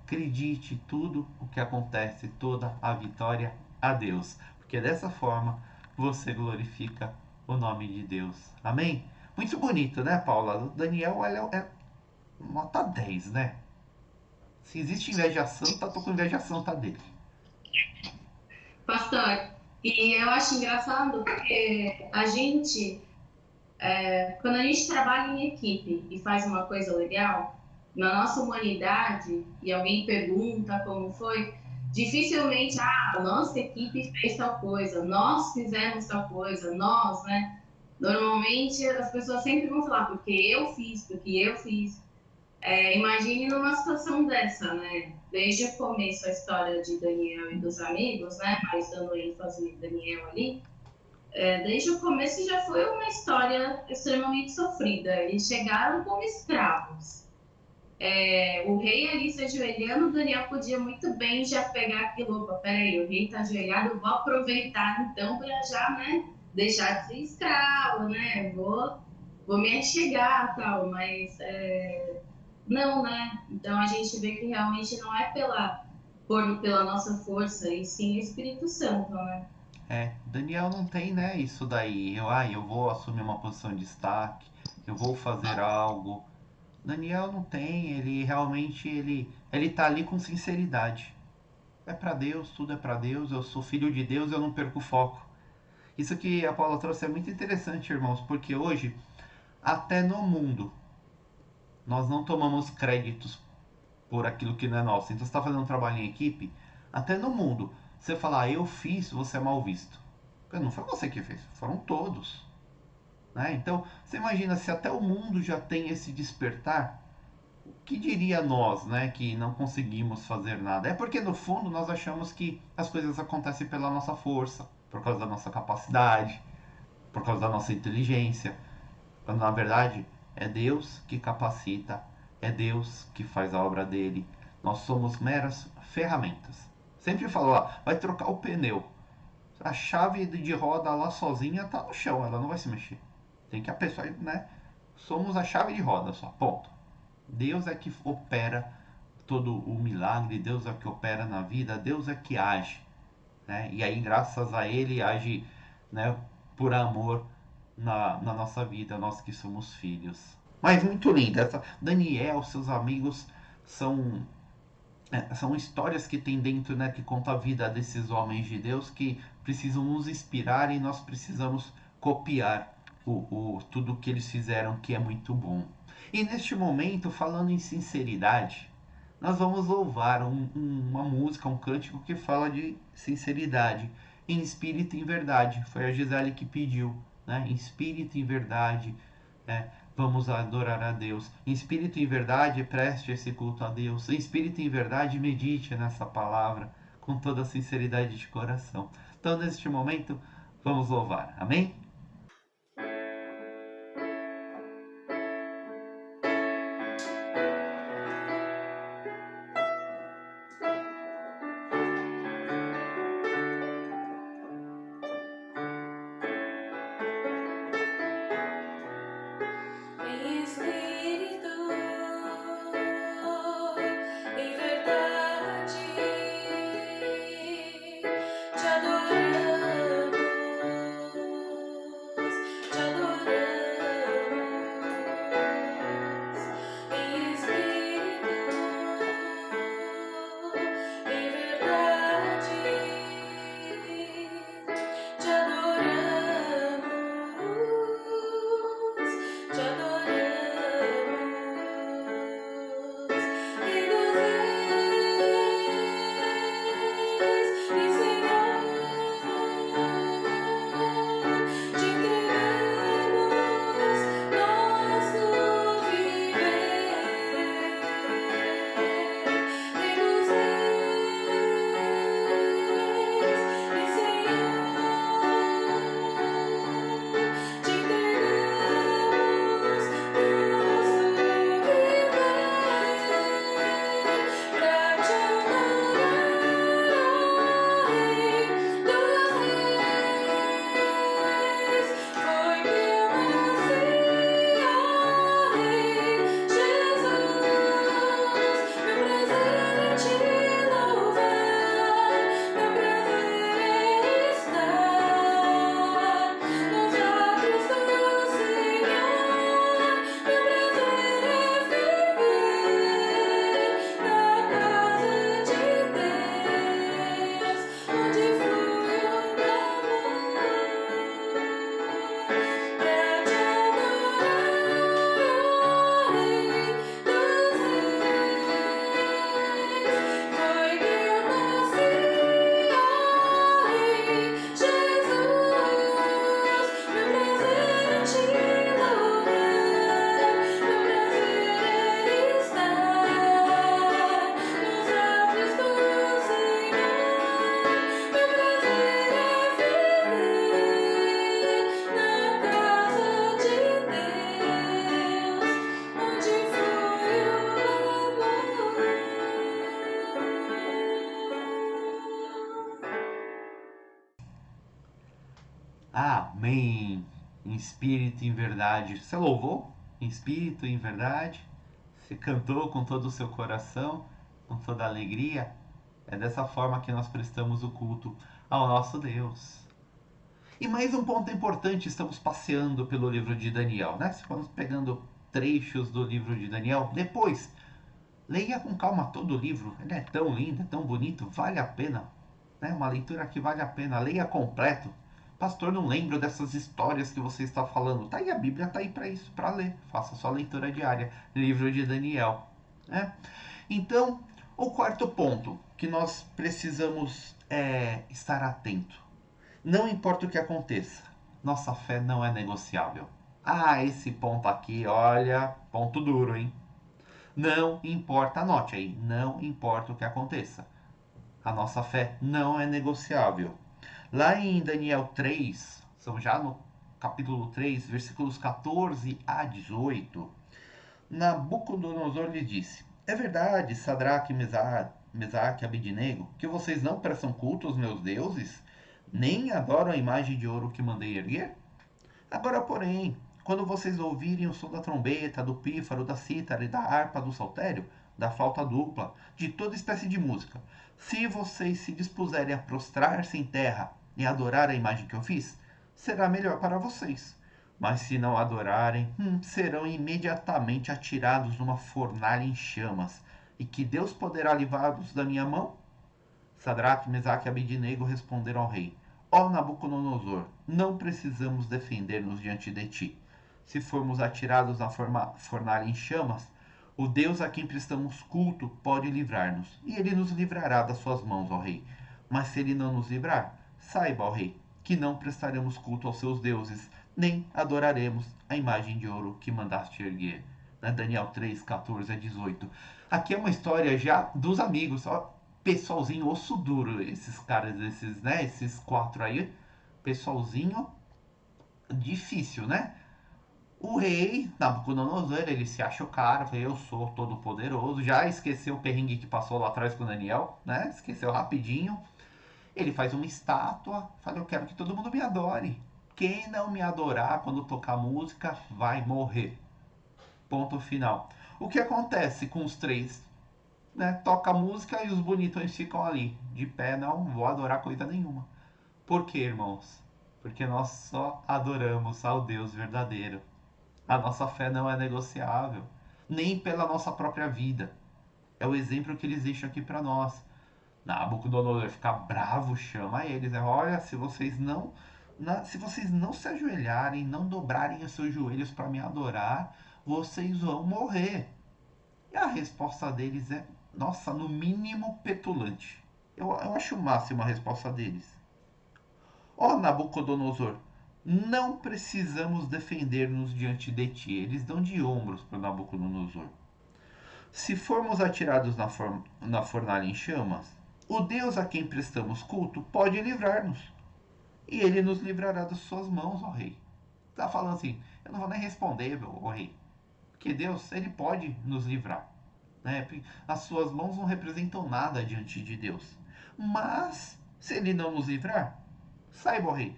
Acredite tudo o que acontece, toda a vitória a Deus, porque dessa forma você glorifica o nome de Deus. Amém? Muito bonito, né, Paula? O Daniel é nota 10, né? Se existe inveja santa, tô com inveja santa dele. Pastor, e eu acho engraçado porque quando a gente trabalha em equipe e faz uma coisa legal, na nossa humanidade, e alguém pergunta como foi, dificilmente, a nossa equipe fez tal coisa, nós fizemos tal coisa, nós, né? Normalmente as pessoas sempre vão falar, porque eu fiz. Imagine numa situação dessa, né? Desde o começo a história de Daniel e dos amigos, né? Mas dando ênfase em Daniel ali, desde o começo já foi uma história extremamente sofrida. Eles chegaram como escravos. O rei ali se ajoelhando, Daniel podia muito bem já pegar aquilo. Opa, peraí, o rei está ajoelhado, eu vou aproveitar então para já, né? Deixar de ser escravo, né? Vou me achegar tal, mas não, né? Então a gente vê que realmente não é pela nossa força, e sim o Espírito Santo, né? Daniel não tem, né, isso daí. Eu vou assumir uma posição de destaque, eu vou fazer algo. Daniel não tem, ele realmente ele tá ali com sinceridade. É para Deus, tudo é para Deus, eu sou filho de Deus, eu não perco o foco. Isso que a Paula trouxe é muito interessante, irmãos, porque hoje, até no mundo, nós não tomamos créditos por aquilo que não é nosso. Então você está fazendo um trabalho em equipe, até no mundo, você falar, eu fiz, você é mal visto. Porque não foi você que fez, foram todos. Né? Então, você imagina se até o mundo já tem esse despertar, o que diria nós, né, que não conseguimos fazer nada? É porque no fundo nós achamos que as coisas acontecem pela nossa força, por causa da nossa capacidade, por causa da nossa inteligência, quando na verdade é Deus que capacita, é Deus que faz a obra dele. Nós somos meras ferramentas. Sempre falo, vai trocar o pneu. A chave de roda lá sozinha tá no chão, ela não vai se mexer. Tem que a pessoa, né? Somos a chave de roda só, ponto. Deus é que opera todo o milagre, Deus é que opera na vida, Deus é que age, né? E aí graças a Ele age, né? Por amor na nossa vida, nós que somos filhos. Mas muito linda. Daniel, seus amigos são são histórias que tem dentro, né, que conta a vida desses homens de Deus que precisam nos inspirar e nós precisamos copiar tudo que eles fizeram, que é muito bom. E neste momento, falando em sinceridade, nós vamos louvar uma música, um cântico que fala de sinceridade, em espírito e em verdade. Foi a Gisele que pediu, né? Em espírito e em verdade, vamos adorar a Deus. Em espírito e em verdade, preste esse culto a Deus. Em espírito e em verdade, medite nessa palavra com toda a sinceridade de coração. Então, neste momento, vamos louvar. Amém? espírito e em verdade. Você louvou em espírito e em verdade? Você cantou com todo o seu coração, com toda a alegria? É dessa forma que nós prestamos o culto ao nosso Deus. E mais um ponto importante, estamos passeando pelo livro de Daniel, né? Estamos pegando trechos do livro de Daniel. Depois, leia com calma todo o livro. Ele é tão lindo, é tão bonito, vale a pena. Né? Uma leitura que vale a pena. Leia completo. Pastor, não lembro dessas histórias que você está falando. Tá aí, a Bíblia tá aí para isso, para ler. Faça sua leitura diária. Livro de Daniel. Né? Então, o quarto ponto que nós precisamos estar atento. Não importa o que aconteça, nossa fé não é negociável. Ah, esse ponto aqui, olha, ponto duro, hein? Não importa, anote aí, não importa o que aconteça. A nossa fé não é negociável. Lá em Daniel 3, são já no capítulo 3, versículos 14 a 18, Nabucodonosor lhe disse: É verdade, Sadraque, Mesaque e Abednego, que vocês não prestam culto aos meus deuses, nem adoram a imagem de ouro que mandei erguer? Agora, porém, quando vocês ouvirem o som da trombeta, do pífaro, da cítara e da harpa, do saltério, da flauta dupla, de toda espécie de música, se vocês se dispuserem a prostrar-se em terra e adorar a imagem que eu fiz, será melhor para vocês. Mas se não adorarem, serão imediatamente atirados numa fornalha em chamas. E que Deus poderá livrá-los da minha mão? Sadraque, Mesaque e Abednego responderam ao rei: Ó Nabucodonosor, não precisamos defender-nos diante de ti. Se formos atirados na fornalha em chamas, o Deus a quem prestamos culto pode livrar-nos, e ele nos livrará das suas mãos, ó rei. Mas se ele não nos livrar, saiba, ó rei, que não prestaremos culto aos seus deuses, nem adoraremos a imagem de ouro que mandaste erguer. Daniel 3, 14 a 18. Aqui é uma história já dos amigos, ó, pessoalzinho osso duro, esses caras, esses quatro aí, pessoalzinho difícil, né? O rei Nabucodonosor, ele se acha o cara, fala, eu sou todo poderoso, já esqueceu o perrengue que passou lá atrás com o Daniel, né? Esqueceu rapidinho. Ele faz uma estátua, fala, eu quero que todo mundo me adore. Quem não me adorar quando tocar música vai morrer. Ponto final. O que acontece com os três? Né? Toca a música e os bonitões ficam ali, de pé, não vou adorar coisa nenhuma. Por quê, irmãos? Porque nós só adoramos ao Deus verdadeiro. A nossa fé não é negociável, nem pela nossa própria vida. É o exemplo que eles deixam aqui para nós. Nabucodonosor fica bravo, chama eles, olha, se vocês não se ajoelharem, não dobrarem os seus joelhos para me adorar, vocês vão morrer. E a resposta deles é, nossa, no mínimo petulante. Eu acho o máximo a resposta deles. Ó Nabucodonosor, não precisamos defender-nos diante de ti. Eles dão de ombros para Nabucodonosor. Se formos atirados na fornalha em chamas, o Deus a quem prestamos culto pode livrar-nos. E ele nos livrará das suas mãos, ó rei. Está falando assim, eu não vou nem responder, ó rei. Porque Deus, ele pode nos livrar. Né? As suas mãos não representam nada diante de Deus. Mas, se ele não nos livrar, saiba, ó rei,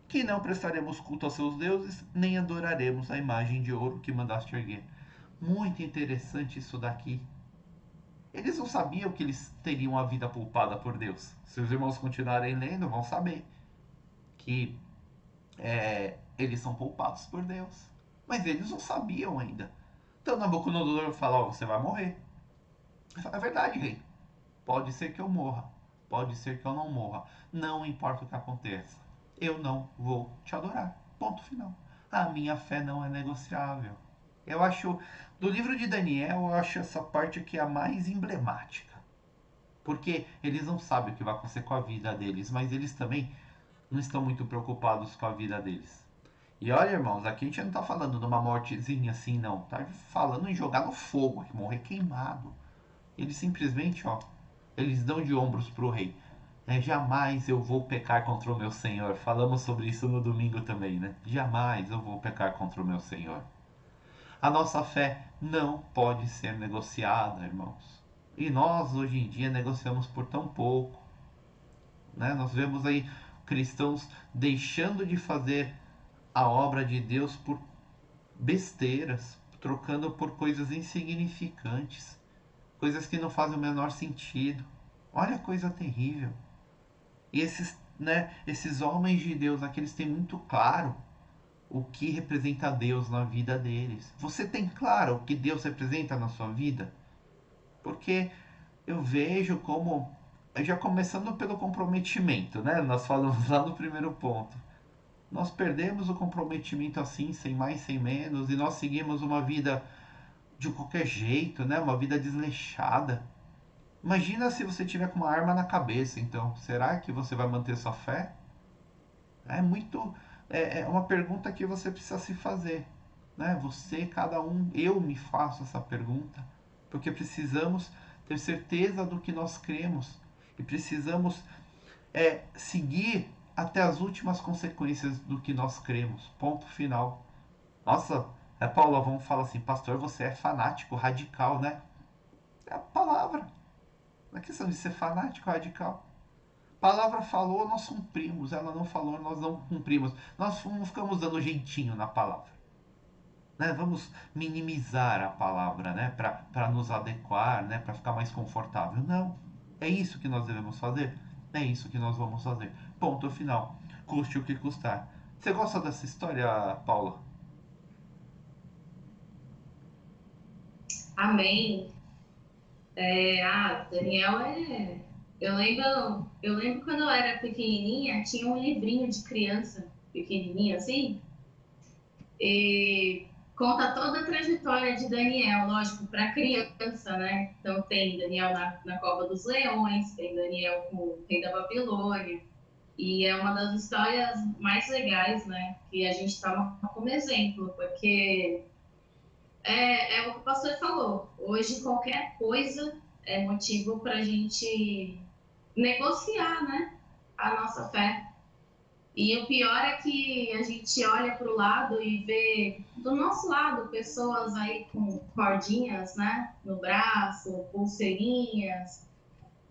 que não prestaremos culto aos seus deuses, nem adoraremos a imagem de ouro que mandaste erguer. Muito interessante isso daqui. Eles não sabiam que eles teriam a vida poupada por Deus. Se os irmãos continuarem lendo, vão saber que eles são poupados por Deus. Mas eles não sabiam ainda. Então Nabucodonosor fala, você vai morrer. É verdade, rei. Pode ser que eu morra. Pode ser que eu não morra. Não importa o que aconteça. Eu não vou te adorar. Ponto final. A minha fé não é negociável. Eu acho, do livro de Daniel, eu acho essa parte aqui a mais emblemática. Porque eles não sabem o que vai acontecer com a vida deles, mas eles também não estão muito preocupados com a vida deles. E olha, irmãos, aqui a gente não está falando de uma mortezinha assim, não. Tá falando em jogar no fogo, morrer queimado. Eles simplesmente, eles dão de ombros pro rei. Jamais eu vou pecar contra o meu Senhor. Falamos sobre isso no domingo também, né? Jamais eu vou pecar contra o meu Senhor. A nossa fé não pode ser negociada, irmãos. E nós, hoje em dia, negociamos por tão pouco. Né? Nós vemos aí cristãos deixando de fazer a obra de Deus por besteiras, trocando por coisas insignificantes, coisas que não fazem o menor sentido. Olha a coisa terrível. E esses homens de Deus aqui, eles têm muito claro o que representa Deus na vida deles. Você tem claro o que Deus representa na sua vida? Porque eu vejo como, já começando pelo comprometimento, né? Nós falamos lá no primeiro ponto. Nós perdemos o comprometimento assim, sem mais, sem menos, e nós seguimos uma vida de qualquer jeito, né? Uma vida desleixada. Imagina se você tiver com uma arma na cabeça, então. Será que você vai manter sua fé? É muito. É uma pergunta que você precisa se fazer. Né? Você, cada um, eu me faço essa pergunta. Porque precisamos ter certeza do que nós cremos. E precisamos seguir até as últimas consequências do que nós cremos. Ponto final. Nossa, Paula, vamos falar assim, pastor, você é fanático, radical, né? É a palavra. Não é questão de ser fanático, radical. A palavra falou, nós cumprimos. Ela não falou, nós não cumprimos. Nós não ficamos dando jeitinho na palavra. Né? Vamos minimizar a palavra, né? Para nos adequar, né? Para ficar mais confortável. Não. É isso que nós devemos fazer? É isso que nós vamos fazer. Ponto final. Custe o que custar. Você gosta dessa história, Paula? Amém. Daniel Eu lembro quando eu era pequenininha, tinha um livrinho de criança pequenininha assim, e conta toda a trajetória de Daniel, lógico, para criança, né? Então tem Daniel na cova dos leões, tem Daniel com o rei da Babilônia, e é uma das histórias mais legais, né? Que a gente toma como exemplo, porque é o que o pastor falou. Hoje qualquer coisa é motivo para a gente negociar, né? A nossa fé. E o pior é que a gente olha para o lado e vê do nosso lado pessoas aí com cordinhas, né? No braço, pulseirinhas,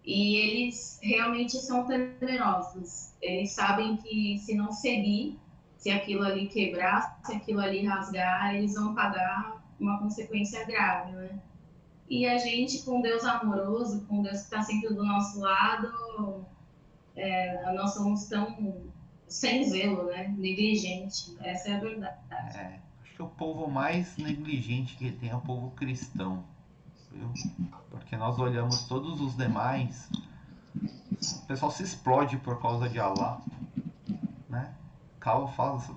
e eles realmente são temerosos. Eles sabem que se não seguir, se aquilo ali quebrar, se aquilo ali rasgar, eles vão pagar uma consequência grave, né? E a gente, com Deus amoroso, com Deus que está sempre do nosso lado, nós somos tão sem zelo, né? Negligente. Essa é a verdade. Acho que o povo mais negligente que tem é o povo cristão. Viu? Porque nós olhamos todos os demais, o pessoal se explode por causa de Allah, né?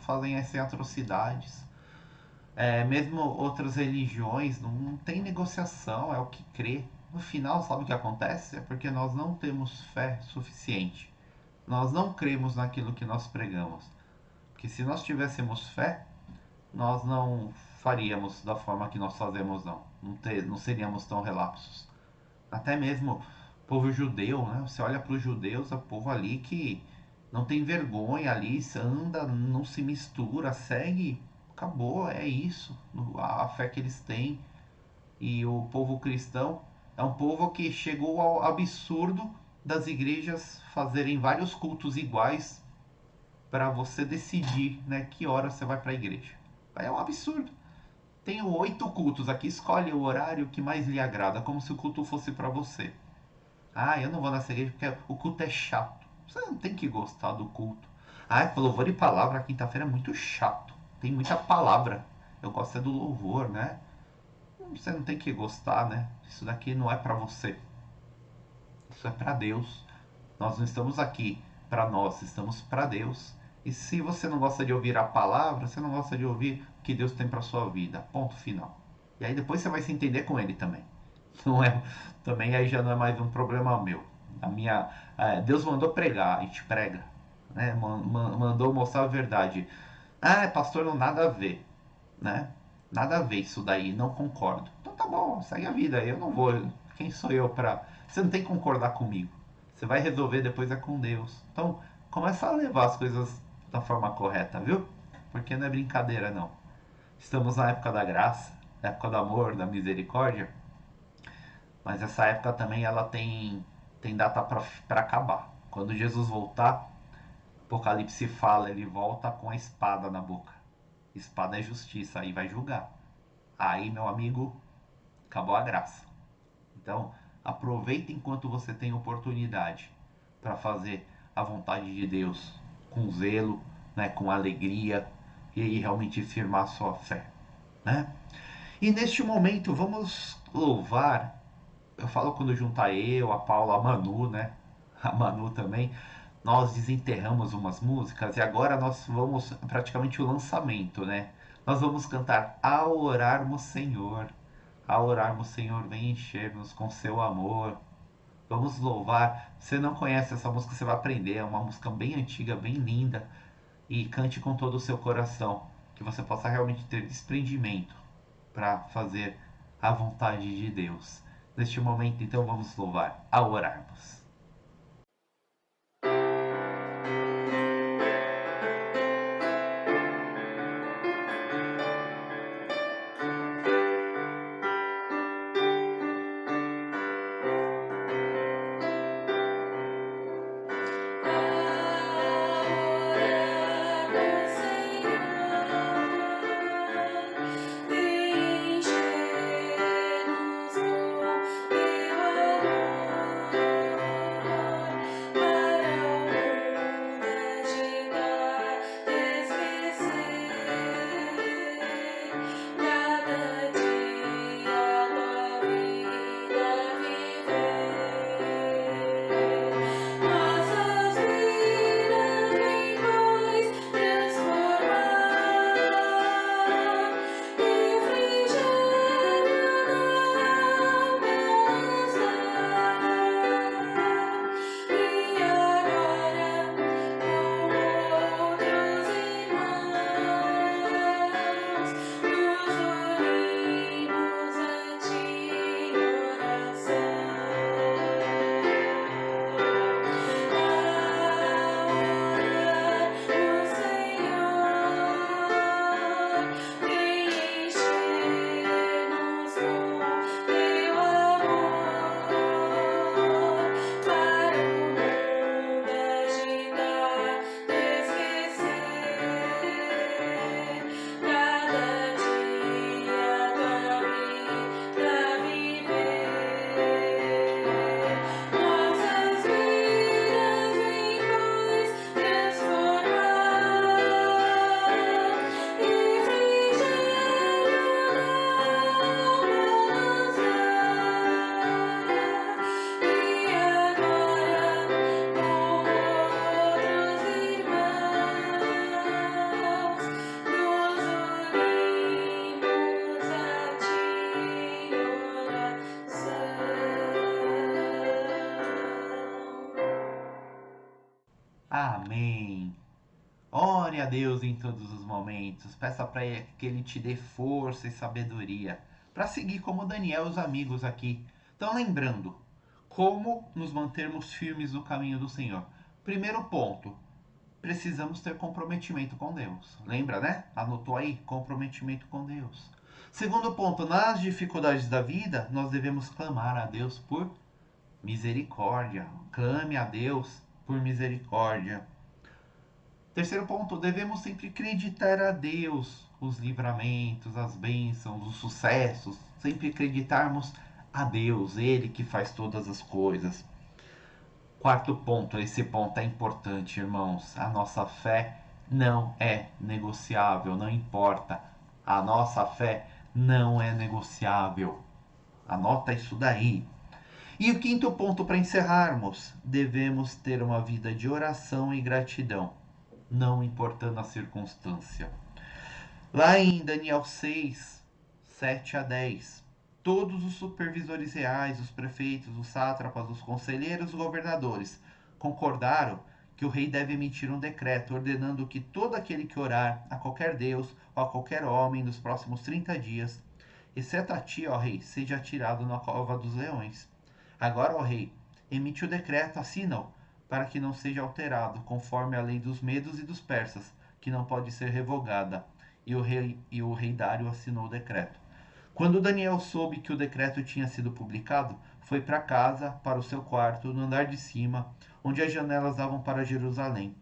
Fazem essas atrocidades. Mesmo outras religiões, não tem negociação, é o que crê. No final, sabe o que acontece? É porque nós não temos fé suficiente. Nós não cremos naquilo que nós pregamos. Porque se nós tivéssemos fé, nós não faríamos da forma que nós fazemos, não. Não seríamos tão relapsos. Até mesmo o povo judeu, né? Você olha para os judeus, é o povo ali que não tem vergonha ali, anda, não se mistura, segue, acabou, é isso, a fé que eles têm. E o povo cristão é um povo que chegou ao absurdo das igrejas fazerem vários cultos iguais para você decidir, né, que hora você vai para a igreja. É um absurdo. Tenho 8 cultos aqui, escolhe o horário que mais lhe agrada, como se o culto fosse para você. Ah, eu não vou nessa igreja porque o culto é chato. Você não tem que gostar do culto. Ah, louvor e palavra, quinta-feira é muito chato. Tem muita palavra. Eu gosto do louvor, né? Você não tem que gostar, né? Isso daqui não é para você. Isso é para Deus. Nós não estamos aqui para nós, estamos para Deus. E se você não gosta de ouvir a palavra, você não gosta de ouvir o que Deus tem para sua vida. Ponto final. E aí depois você vai se entender com ele também. Não é, também aí já não é mais um problema meu. Deus mandou pregar, a gente prega, né? Mandou mostrar a verdade. Ah, pastor, não nada a ver, né? Nada a ver isso daí, não concordo. Então tá bom, segue a vida. Eu não vou. Quem sou eu para? Você não tem que concordar comigo. Você vai resolver depois é com Deus. Então começa a levar as coisas da forma correta, viu? Porque não é brincadeira não. Estamos na época da graça, na época do amor, da misericórdia. Mas essa época também ela tem data para acabar. Quando Jesus voltar, Apocalipse fala, ele volta com a espada na boca. Espada é justiça, aí vai julgar. Aí, meu amigo, acabou a graça. Então, aproveita enquanto você tem oportunidade para fazer a vontade de Deus com zelo, né, com alegria, e aí realmente firmar a sua fé, né? E neste momento vamos louvar. Eu falo quando juntar eu, a Paula, a Manu, né? A Manu também. Nós desenterramos umas músicas e agora nós vamos praticamente o lançamento, né? Nós vamos cantar Ao Orarmos Senhor. Ao orarmos Senhor, vem encher-nos com seu amor. Vamos louvar. Se você não conhece essa música, você vai aprender. É uma música bem antiga, bem linda. E cante com todo o seu coração. Que você possa realmente ter desprendimento para fazer a vontade de Deus. Neste momento, então, vamos louvar ao orarmos. Amém. Ore a Deus em todos os momentos. Peça para Ele que Ele te dê força e sabedoria para seguir como Daniel e os amigos aqui. Então, lembrando, como nos mantermos firmes no caminho do Senhor. Primeiro ponto, precisamos ter comprometimento com Deus. Lembra, né? Anotou aí? Comprometimento com Deus. Segundo ponto, nas dificuldades da vida, nós devemos clamar a Deus por misericórdia. Clame a Deus por misericórdia. Terceiro ponto, devemos sempre acreditar a Deus, os livramentos, as bênçãos, os sucessos, sempre acreditarmos a Deus, Ele que faz todas as coisas. Quarto ponto, esse ponto é importante, irmãos, a nossa fé não é negociável, não importa, a nossa fé não é negociável. Anota isso daí. E o quinto ponto para encerrarmos, devemos ter uma vida de oração e gratidão, não importando a circunstância. Lá em Daniel 6, 7 a 10, todos os supervisores reais, os prefeitos, os sátrapas, os conselheiros, os governadores concordaram que o rei deve emitir um decreto ordenando que todo aquele que orar a qualquer deus ou a qualquer homem nos próximos 30 dias, exceto a ti, ó rei, seja atirado na cova dos leões. Agora, ó rei, emite o decreto, assina-o, para que não seja alterado, conforme a lei dos medos e dos persas, que não pode ser revogada. E o rei Dário assinou o decreto. Quando Daniel soube que o decreto tinha sido publicado, foi para casa, para o seu quarto, no andar de cima, onde as janelas davam para Jerusalém.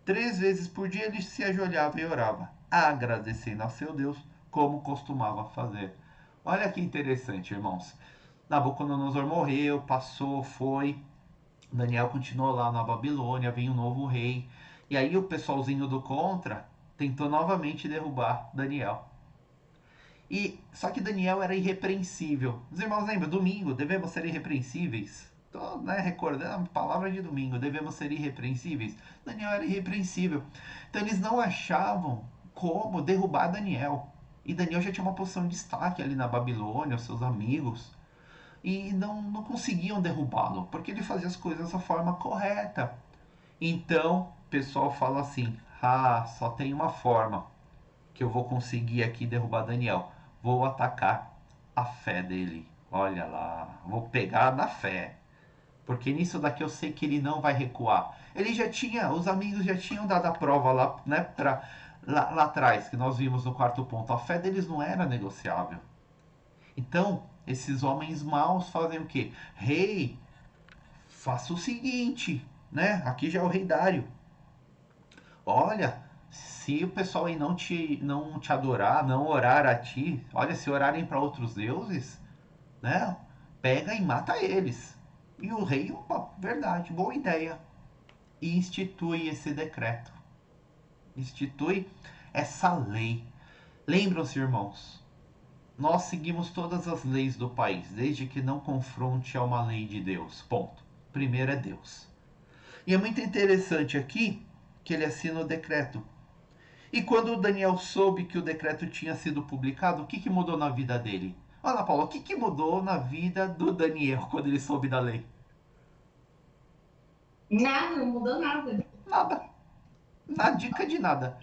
3 vezes por dia ele se ajoelhava e orava. agradecendo a seu Deus, como costumava fazer. Olha que interessante, irmãos. Nabucodonosor morreu, passou, foi. Daniel continuou lá na Babilônia, vem um novo rei. E aí o pessoalzinho do contra tentou novamente derrubar Daniel. E só que Daniel era irrepreensível. Os irmãos lembram? Domingo, devemos ser irrepreensíveis. Estou, né, recordando a palavra de domingo, devemos ser irrepreensíveis. Daniel era irrepreensível. Então eles não achavam como derrubar Daniel. E Daniel já tinha uma posição de destaque ali na Babilônia, os seus amigos. E não conseguiam derrubá-lo, porque ele fazia as coisas da forma correta. Então, o pessoal fala assim: ah, só tem uma forma que eu vou conseguir aqui derrubar Daniel. Vou atacar a fé dele. Olha lá, vou pegar na fé. Porque nisso daqui eu sei que ele não vai recuar. Ele já tinha, os amigos já tinham dado a prova lá, né, lá atrás, que nós vimos no quarto ponto. A fé deles não era negociável. Então, esses homens maus fazem o quê? Rei, faça o seguinte, né? Aqui já é o rei Dário. Olha, se o pessoal aí não te adorar, não orar a ti, olha, se orarem para outros deuses, né? Pega e mata eles. E o rei, opa, verdade, boa ideia. E institui esse decreto. Institui essa lei. Lembram-se, irmãos, nós seguimos todas as leis do país, desde que não confronte a uma lei de Deus. Ponto. Primeiro é Deus. E é muito interessante aqui que ele assina o decreto. E quando Daniel soube que o decreto tinha sido publicado, o que mudou na vida dele? Olha, Paulo, o que mudou na vida do Daniel quando ele soube da lei? Nada, não mudou nada. Nada. Na dica de nada.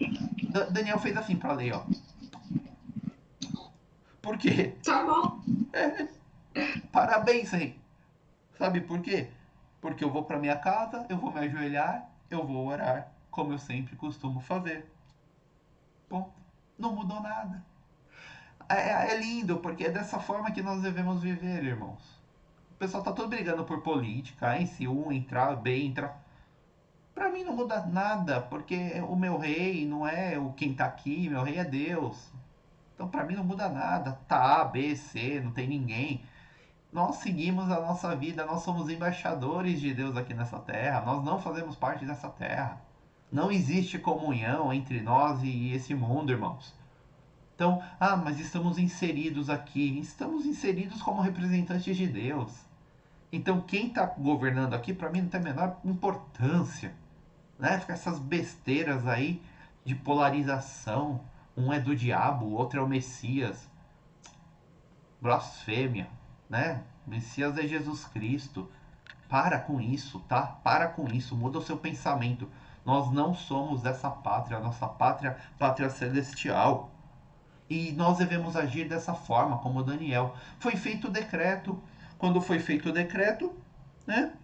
Daniel fez assim pra lei, ó. Por quê? Tá bom. Parabéns, rei. Sabe por quê? Porque eu vou para minha casa, eu vou me ajoelhar, eu vou orar, como eu sempre costumo fazer. Bom, não mudou nada. É lindo, porque é dessa forma que nós devemos viver, irmãos. O pessoal tá todo brigando por política, aí se um entrar, B entrar. Pra mim não muda nada, porque o meu rei não é o quem tá aqui, meu rei é Deus. Então pra mim não muda nada. Tá A, B, C, não tem ninguém. Nós seguimos a nossa vida, nós somos embaixadores de Deus aqui nessa terra, nós não fazemos parte dessa terra. Não existe comunhão entre nós e esse mundo, irmãos. Então, mas estamos inseridos aqui. Estamos inseridos como representantes de Deus. Então, quem está governando aqui, para mim, não tem a menor importância. Né? Fica essas besteiras aí de polarização. Um é do diabo, o outro é o Messias. Blasfêmia, né? Messias é Jesus Cristo. Para com isso, tá? Para com isso, muda o seu pensamento. Nós não somos dessa pátria, a nossa pátria, pátria celestial. E nós devemos agir dessa forma, como Daniel. Foi feito o decreto. Quando foi feito o decreto, né?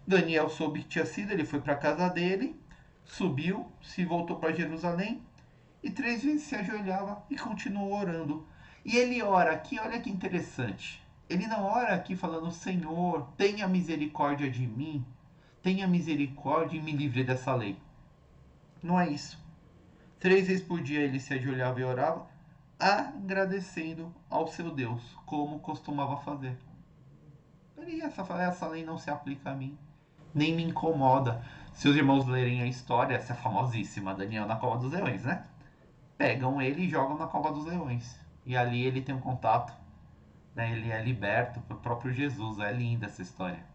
Daniel soube que tinha sido, ele foi para a casa dele, subiu, se voltou para Jerusalém e 3 vezes se ajoelhava e continuou orando. E ele ora aqui, olha que interessante. Ele não ora aqui falando: Senhor, tenha misericórdia de mim, tenha misericórdia e me livre dessa lei. Não é isso. 3 vezes por dia ele se ajoelhava e orava, agradecendo ao seu Deus, como costumava fazer. E essa lei não se aplica a mim, nem me incomoda. Se os irmãos lerem a história, essa é famosíssima, Daniel na cova dos leões, né? Pegam ele e jogam na cova dos leões. E ali ele tem um contato, né? Ele é liberto pelo próprio Jesus. É linda essa história,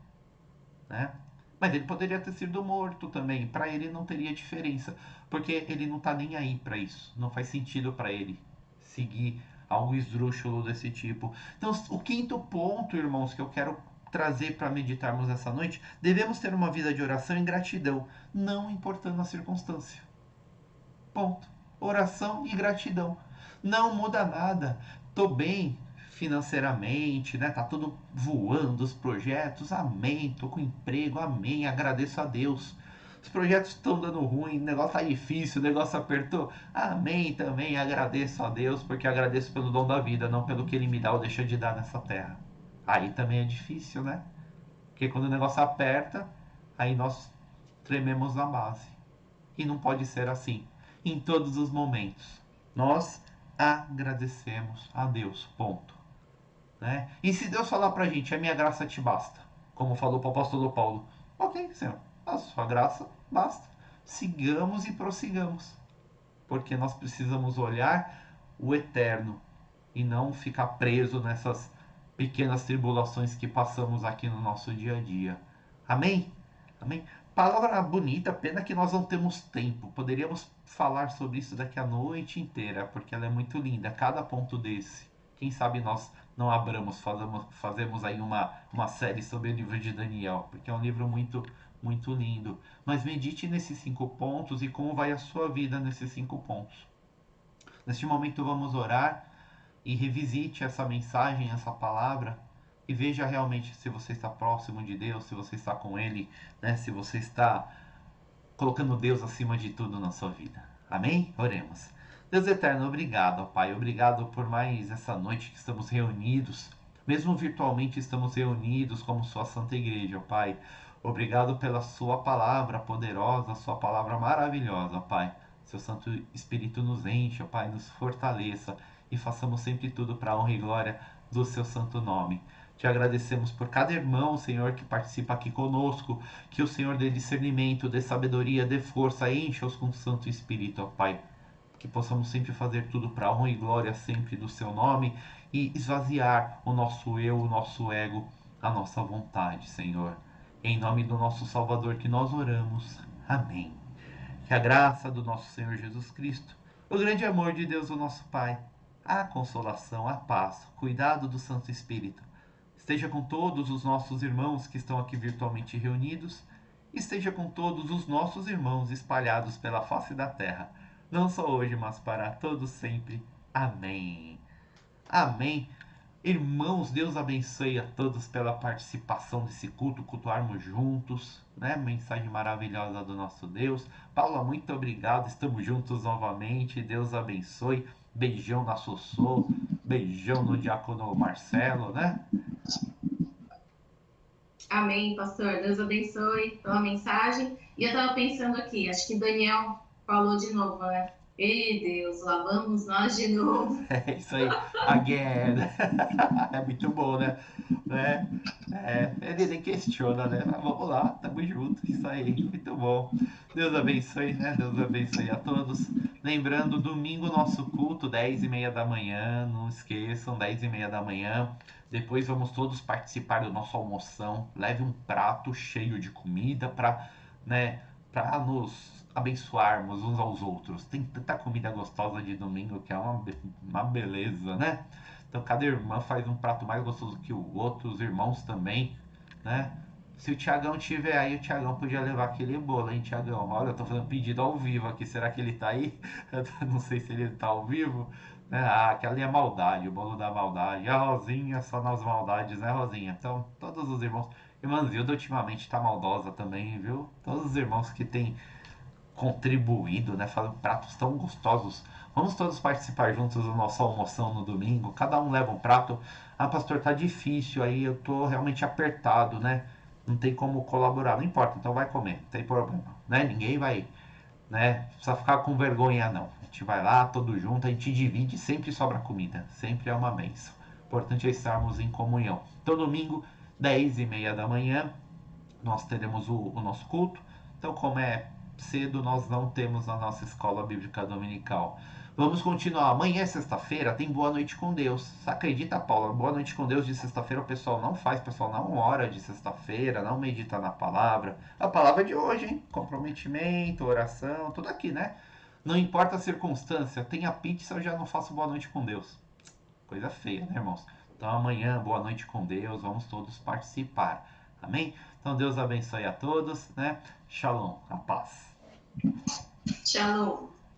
né? Mas ele poderia ter sido morto também. Para ele não teria diferença, porque ele não tá nem aí para isso. Não faz sentido para ele seguir algo esdrúxulo desse tipo. Então, o quinto ponto, irmãos, que eu quero trazer para meditarmos essa noite: devemos ter uma vida de oração e gratidão, não importando a circunstância. Ponto. Oração e gratidão. Não muda nada. Tô bem financeiramente, né? Tá tudo voando os projetos. Amém. Tô com emprego. Amém. Agradeço a Deus. Os projetos estão dando ruim, o negócio tá difícil, o negócio apertou. Amém também. Agradeço a Deus, porque agradeço pelo dom da vida, não pelo que ele me dá ou deixa de dar nessa terra. Aí também é difícil, né? Porque quando o negócio aperta, aí nós trememos na base. E não pode ser assim em todos os momentos. nós agradecemos a Deus, ponto. Né? E se Deus falar pra gente, a minha graça te basta, como falou para o apóstolo Paulo, ok, Senhor, a sua graça basta. Sigamos e prossigamos, porque nós precisamos olhar o eterno e não ficar preso nessas pequenas tribulações que passamos aqui no nosso dia a dia. Amém? Amém? Palavra bonita, pena que nós não temos tempo. Poderíamos falar sobre isso daqui a noite inteira, porque ela é muito linda. Cada ponto desse. Quem sabe nós não abramos, fazemos aí uma série sobre o livro de Daniel, porque é um livro muito, muito lindo. Mas medite nesses 5 pontos e como vai a sua vida nesses 5 pontos. Neste momento vamos orar e revisite essa mensagem, essa palavra, e veja realmente se você está próximo de Deus, se você está com Ele, né? Se você está colocando Deus acima de tudo na sua vida. Amém? Oremos. Deus eterno, obrigado, Pai. Obrigado por mais essa noite que estamos reunidos. Mesmo virtualmente estamos reunidos como sua santa igreja, Pai. Obrigado pela sua palavra poderosa, sua palavra maravilhosa, Pai. Seu Santo Espírito nos enche, Pai, nos fortaleça e façamos sempre tudo para a honra e glória do seu santo nome. Te agradecemos por cada irmão, Senhor, que participa aqui conosco, que o Senhor dê discernimento, dê sabedoria, dê força, encha-os com o Santo Espírito, ó Pai. Que possamos sempre fazer tudo para a honra e glória sempre do seu nome e esvaziar o nosso eu, o nosso ego, a nossa vontade, Senhor. Em nome do nosso Salvador que nós oramos. Amém. Que a graça do nosso Senhor Jesus Cristo, o grande amor de Deus, o nosso Pai, a consolação, a paz, o cuidado do Santo Espírito, esteja com todos os nossos irmãos que estão aqui virtualmente reunidos, esteja com todos os nossos irmãos espalhados pela face da terra, não só hoje, mas para todos sempre. Amém. Amém. Irmãos, Deus abençoe a todos pela participação desse culto, cultuarmos juntos, né? Mensagem maravilhosa do nosso Deus. Paula, muito obrigado, estamos juntos novamente, Deus abençoe. Beijão na Sossô, beijão no Diácono Marcelo, né? Amém, pastor. Deus abençoe pela mensagem. E eu estava pensando aqui, acho que Daniel falou de novo, né? Ei, Deus, lá vamos nós de novo. É isso aí, again. É muito bom, né? Ele nem questiona, né? Mas vamos lá, tamo junto, isso aí, muito bom. Deus abençoe, né? Deus abençoe a todos. Lembrando, domingo nosso culto, 10h30 da manhã, não esqueçam, 10h30 da manhã. Depois vamos todos participar do nosso almoção. Leve um prato cheio de comida para, né, para nos abençoarmos uns aos outros. Tem tanta comida gostosa de domingo que é uma beleza, né? Então cada irmã faz um prato mais gostoso que o outro, os irmãos também, né? Se o Tiagão tiver aí, o Tiagão podia levar aquele bolo, hein, Tiagão? Olha, eu tô fazendo pedido ao vivo aqui, será que ele tá aí? Eu não sei se ele tá ao vivo, né? Ah, aquela é maldade, o bolo da maldade. A Rosinha só nas maldades, né, Rosinha? Então, todos os irmãos. Irmã Zilda ultimamente tá maldosa também, viu? Todos os irmãos que têm contribuído, né? Fazendo pratos tão gostosos. Vamos todos participar juntos do nosso almoção no domingo. Cada um leva um prato. Ah, pastor, tá difícil aí, eu tô realmente apertado, né? Não tem como colaborar, não importa, então vai comer, não tem problema, né? Ninguém vai, né? Precisa ficar com vergonha, não. A gente vai lá, todo junto, a gente divide e sempre sobra comida. Sempre é uma bênção. O importante é estarmos em comunhão. Então, domingo, 10h30 da manhã, nós teremos o nosso culto. Então, como é cedo, nós não temos a nossa escola bíblica dominical. Vamos continuar. Amanhã é sexta-feira, tem Boa Noite com Deus. Você acredita, Paula? Boa Noite com Deus de sexta-feira o pessoal não faz, o pessoal não ora de sexta-feira, não medita na palavra. A palavra de hoje, hein? Comprometimento, oração, tudo aqui, né? Não importa a circunstância, tem a pizza, eu já não faço Boa Noite com Deus. Coisa feia, né, irmãos? Então amanhã, Boa Noite com Deus, vamos todos participar. Amém? Então Deus abençoe a todos, né? Shalom, a paz. Shalom.